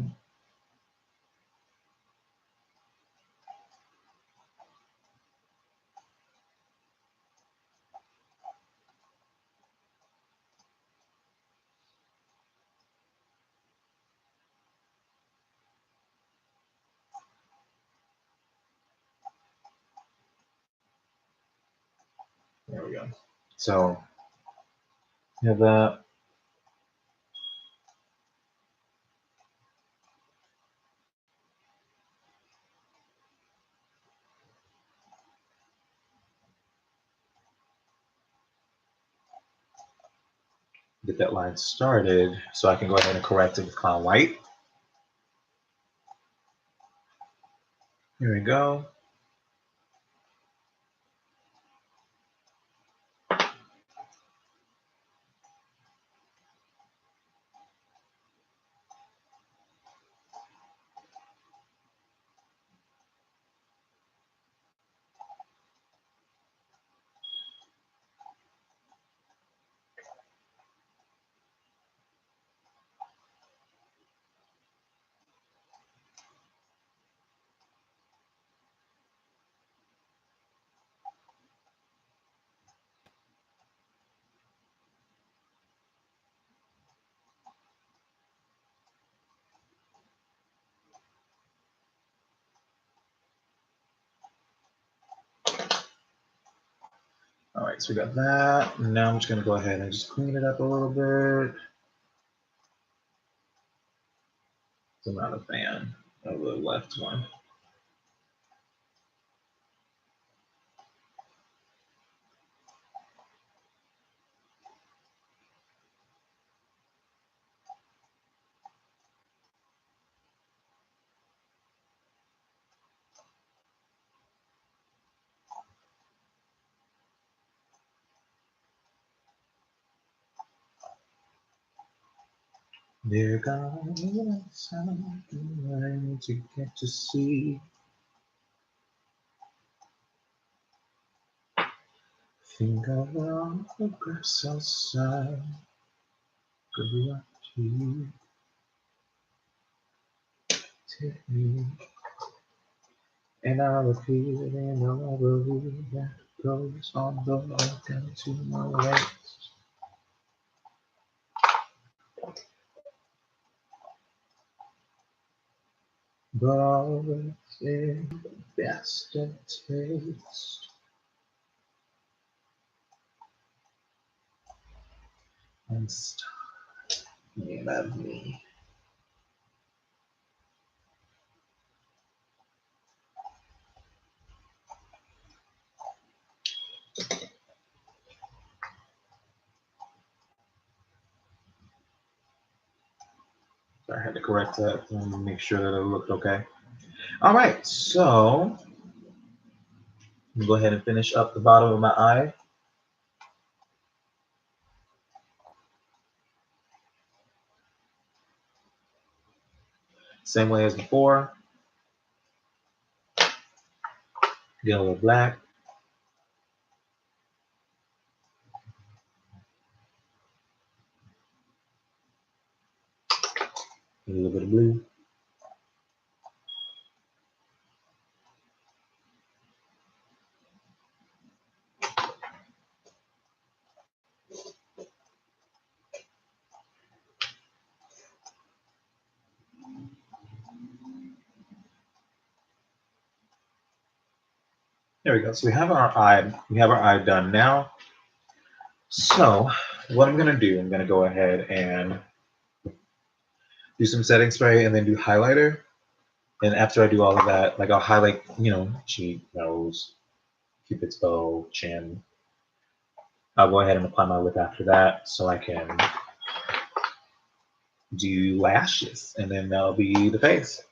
There we go. So you have that. Get that line started so I can go ahead and correct it with Clown White. Here we go. All right, so we got that. Now I'm just gonna go ahead and just clean it up a little bit. I'm not a fan of the left one. There goes something I need to get to see. Think of all the grass outside. Good luck to you. Take me. And I'll repeat it in all the way that goes on the way down to my waist. But always in the best of taste. And stop thinking of me. So I had to correct that and make sure that it looked okay. All right, so go ahead and finish up the bottom of my eye. Same way as before. Get a little black. A little bit of blue. There we go. So we have our eye done now. So what I'm gonna do, I'm gonna go ahead and do some setting spray and then do highlighter. And after I do all of that, like I'll highlight, cheek, nose, cupid's bow, chin. I'll go ahead and apply my lip after that so I can do lashes and then that'll be the face.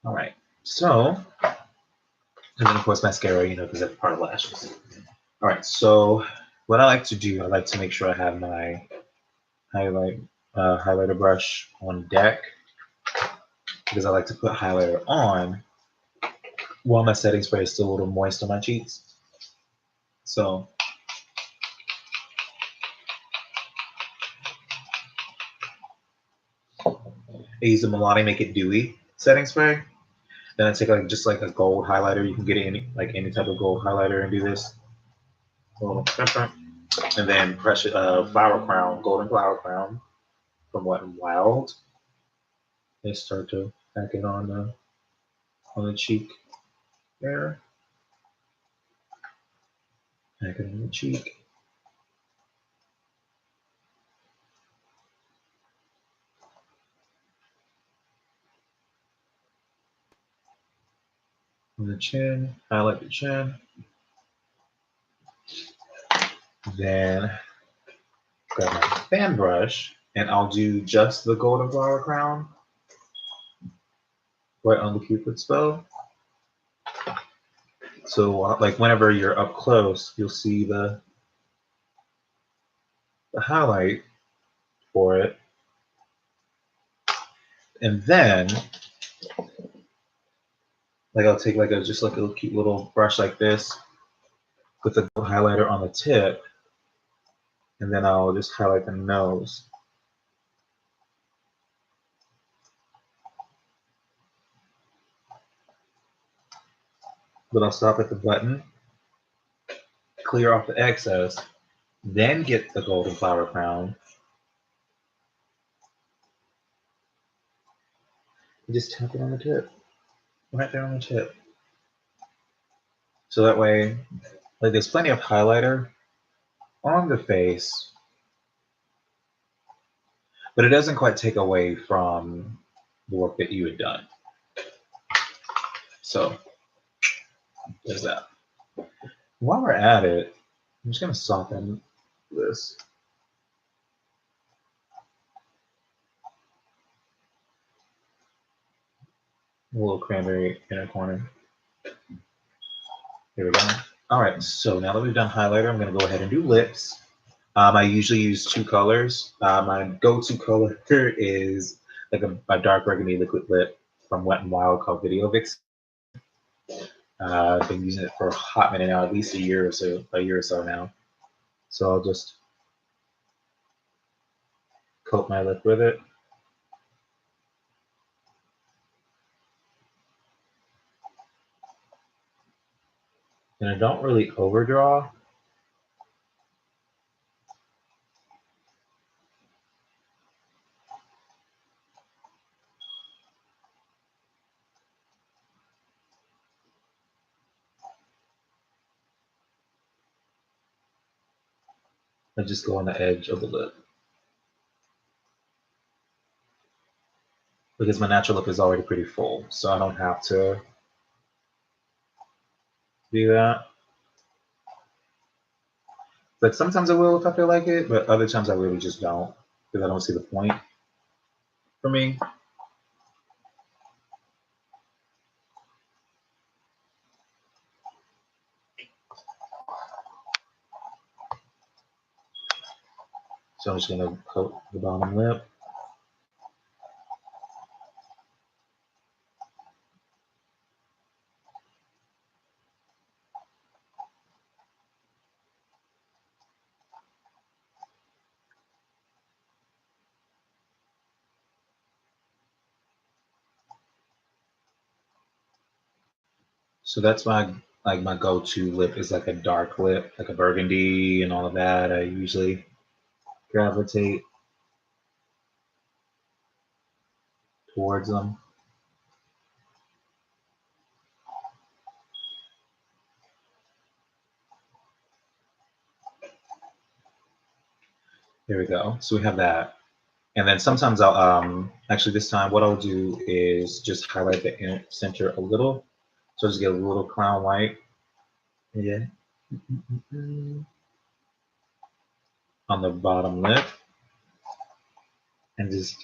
All right, so, and then of course mascara, because that's part of lashes. All right, so what I like to do, I like to make sure I have my highlighter brush on deck because I like to put highlighter on while my setting spray is still a little moist on my cheeks. So I use the Milani Make It Dewy setting spray. Then I take just like a gold highlighter. You can get any type of gold highlighter and do this. And then press flower crown, golden flower crown from Wet n Wild. They start to pack it on the cheek there. Pack it on the cheek. On the chin, highlight the chin. Then grab my fan brush and I'll do just the golden flower crown right on the cupid's bow. So like whenever you're up close, you'll see the highlight for it. And then like I'll take just like a cute little brush like this with a highlighter on the tip, and then I'll just highlight the nose. But I'll stop at the button, clear off the excess, then get the golden flower crown. And just tap it on the tip, right there on the tip. So that way, like there's plenty of highlighter on the face, but it doesn't quite take away from the work that you had done. So there's that. While we're at it, I'm just going to soften this. A little cranberry inner corner. Here we go. All right, so now that we've done highlighter, I'm going to go ahead and do lips. I usually use two colors. My go-to color is like a dark burgundy liquid lip from Wet n Wild called Video Vixen. I've been using it for a hot minute now, at least a year or so now. So I'll just coat my lip with it. And I don't really overdraw. I just go on the edge of the lip. Because my natural lip is already pretty full, so I don't have to do that. Like sometimes I will if I feel like it, but other times I really just don't, because I don't see the point for me. So I'm just gonna coat the bottom lip. So that's my go-to lip is like a dark lip, like a burgundy and all of that. I usually gravitate towards them. There we go. So we have that. And then sometimes I'll, actually this time what I'll do is just highlight the inner center a little. So just get a little clown white. Yeah. On the bottom lip. And just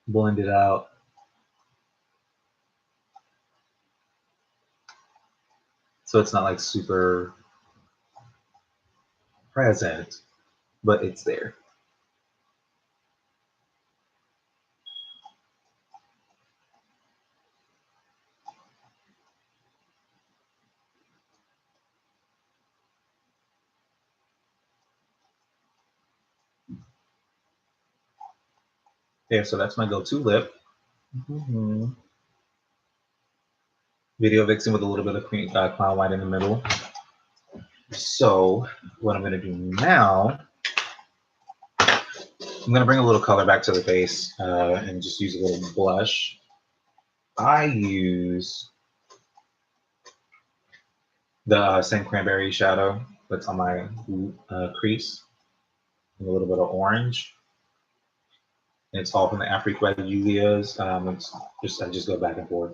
blend it out. So it's not like super present, but it's there. There, so that's my go-to lip. Video Vixen with a little bit of clown white in the middle. So what I'm going to do now, I'm going to bring a little color back to the face and just use a little blush. I use the same cranberry shadow that's on my crease, and a little bit of orange. And it's all from the Afrique by Julia's. I just go back and forth.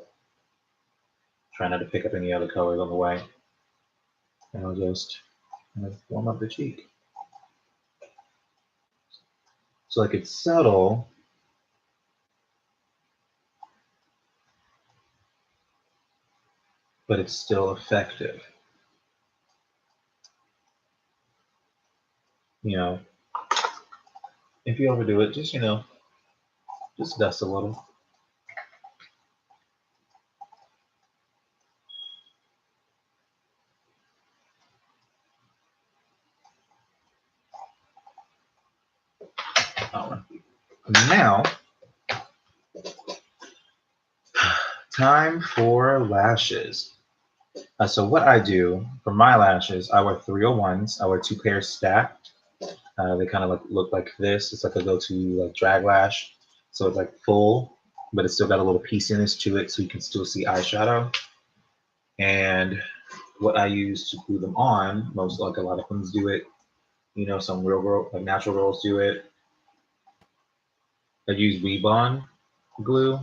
Try not to pick up any other colors on the way. And I'll just kind of warm up the cheek. So like it's subtle, but it's still effective. You know, if you overdo it, just, just dust a little. All right. Now, time for lashes. So what I do for my lashes, I wear 301s. I wear 2 pairs stacked. They kind of look like this. It's like a go-to like drag lash. So it's like full, but it's still got a little pieciness to it, so you can still see eyeshadow. And what I use to glue them on, most like a lot of queens do it. Some real girl, like natural girls do it. I use Weebond glue.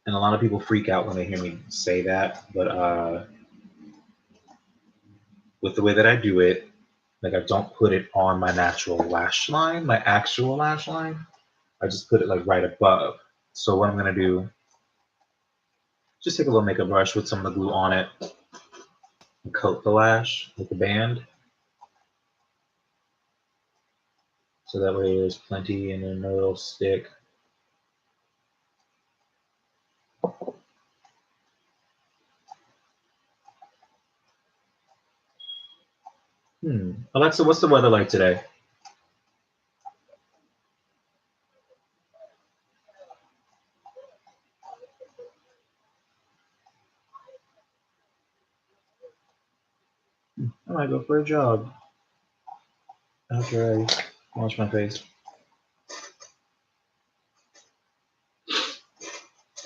And a lot of people freak out when they hear me say that, but with the way that I do it, like I don't put it on my natural lash line, my actual lash line. I just put it like right above. So what I'm gonna do, just take a little makeup brush with some of the glue on it and coat the lash with the band. So that way there's plenty and then no it'll stick. Alexa, what's the weather like today? I might go for a jog after I wash my face.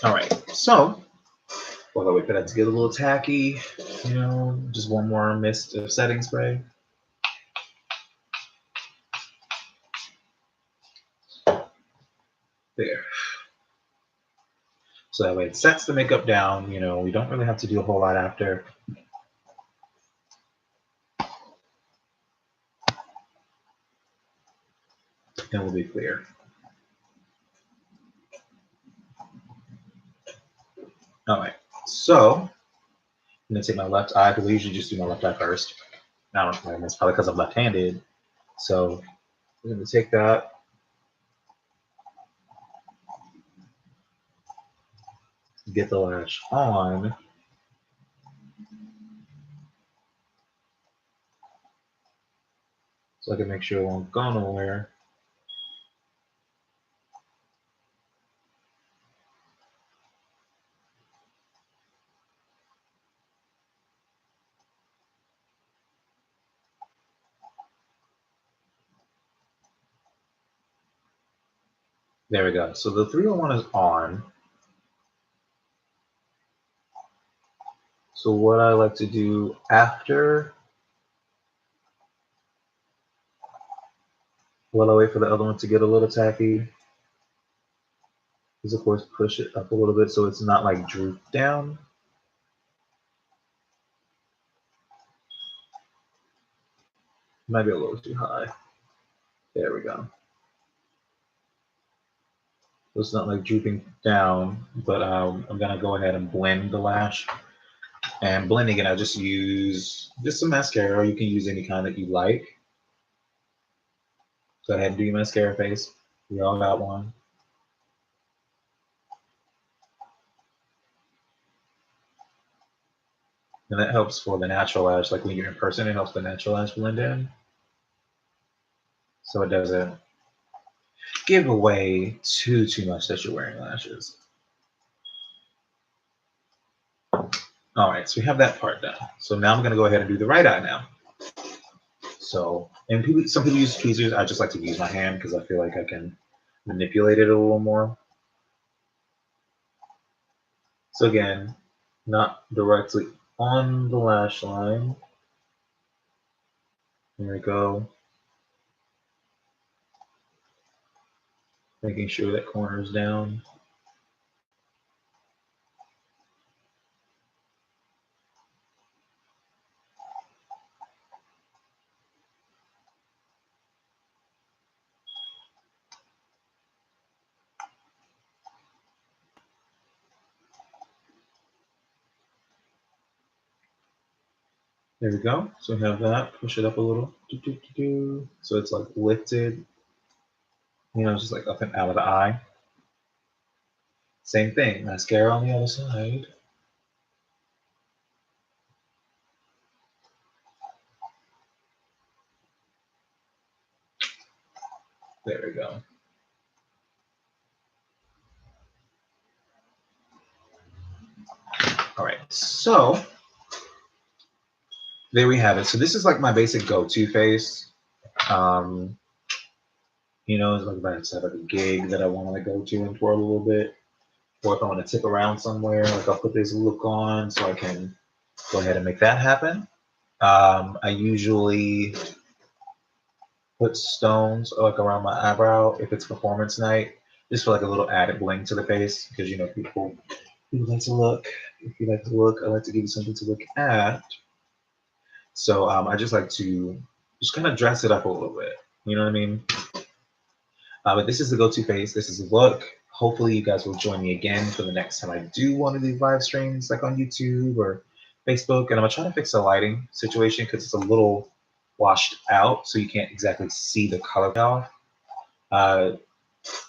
All right, so while I wait for that to get a little tacky, you know, just one more mist of setting spray. There. So that way it sets the makeup down, you know, we don't really have to do a whole lot after. And we'll be clear. All right, so I'm gonna take my left eye, because I usually just do my left eye first. I don't know, it's probably because I'm left-handed. So I'm gonna take that. Get the lash on. So I can make sure it won't go nowhere. There we go. So the 301 is on. So what I like to do after, while I wait for the other one to get a little tacky, is of course push it up a little bit so it's not like drooped down. Might be a little too high. There we go. So it's not like drooping down, but I'm gonna go ahead and blend the lash. And blending it, I just use just some mascara, or you can use any kind that you like. Go ahead and do your mascara face. We all got one. And that helps for the natural lash, like when you're in person, it helps the natural lash blend in. So it doesn't give away too much that you're wearing lashes. All right, so we have that part done. So now I'm gonna go ahead and do the right eye now. So, and some people use tweezers. I just like to use my hand because I feel like I can manipulate it a little more. So again, not directly on the lash line. There we go. Making sure that corner is down. There we go. So we have that. Push it up a little. So it's like lifted. You know, just like up and out of the eye. Same thing. Mascara on the other side. There we go. All right. So there we have it. So this is like my basic go-to face. You know, it's like if I have like a gig that I want to go to and twirl a little bit, or if I want to tip around somewhere, like I'll put this look on so I can go ahead and make that happen. I usually put stones like around my eyebrow if it's performance night, just for like a little added bling to the face, because you know people like to look. If you like to look, I like to give you something to look at. So I just like to just kind of dress it up a little bit. You know what I mean? But this is the go-to face. This is the look. Hopefully, you guys will join me again for the next time I do one of these live streams, like on YouTube or Facebook. And I'm gonna try to fix the lighting situation because it's a little washed out, so you can't exactly see the color payoff.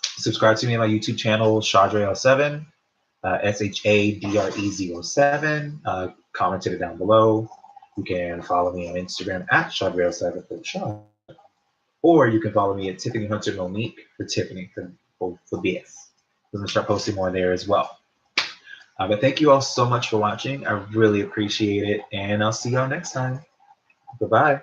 Subscribe to me on my YouTube channel, Shadre07, SHADRE07. Commented it down below. You can follow me on Instagram at Shadre07 for Shad. Or you can follow me at Tiffany Hunter Monique for Tiffany for BS. I'm gonna start posting more there as well. But thank you all so much for watching. I really appreciate it, and I'll see y'all next time. Bye-bye.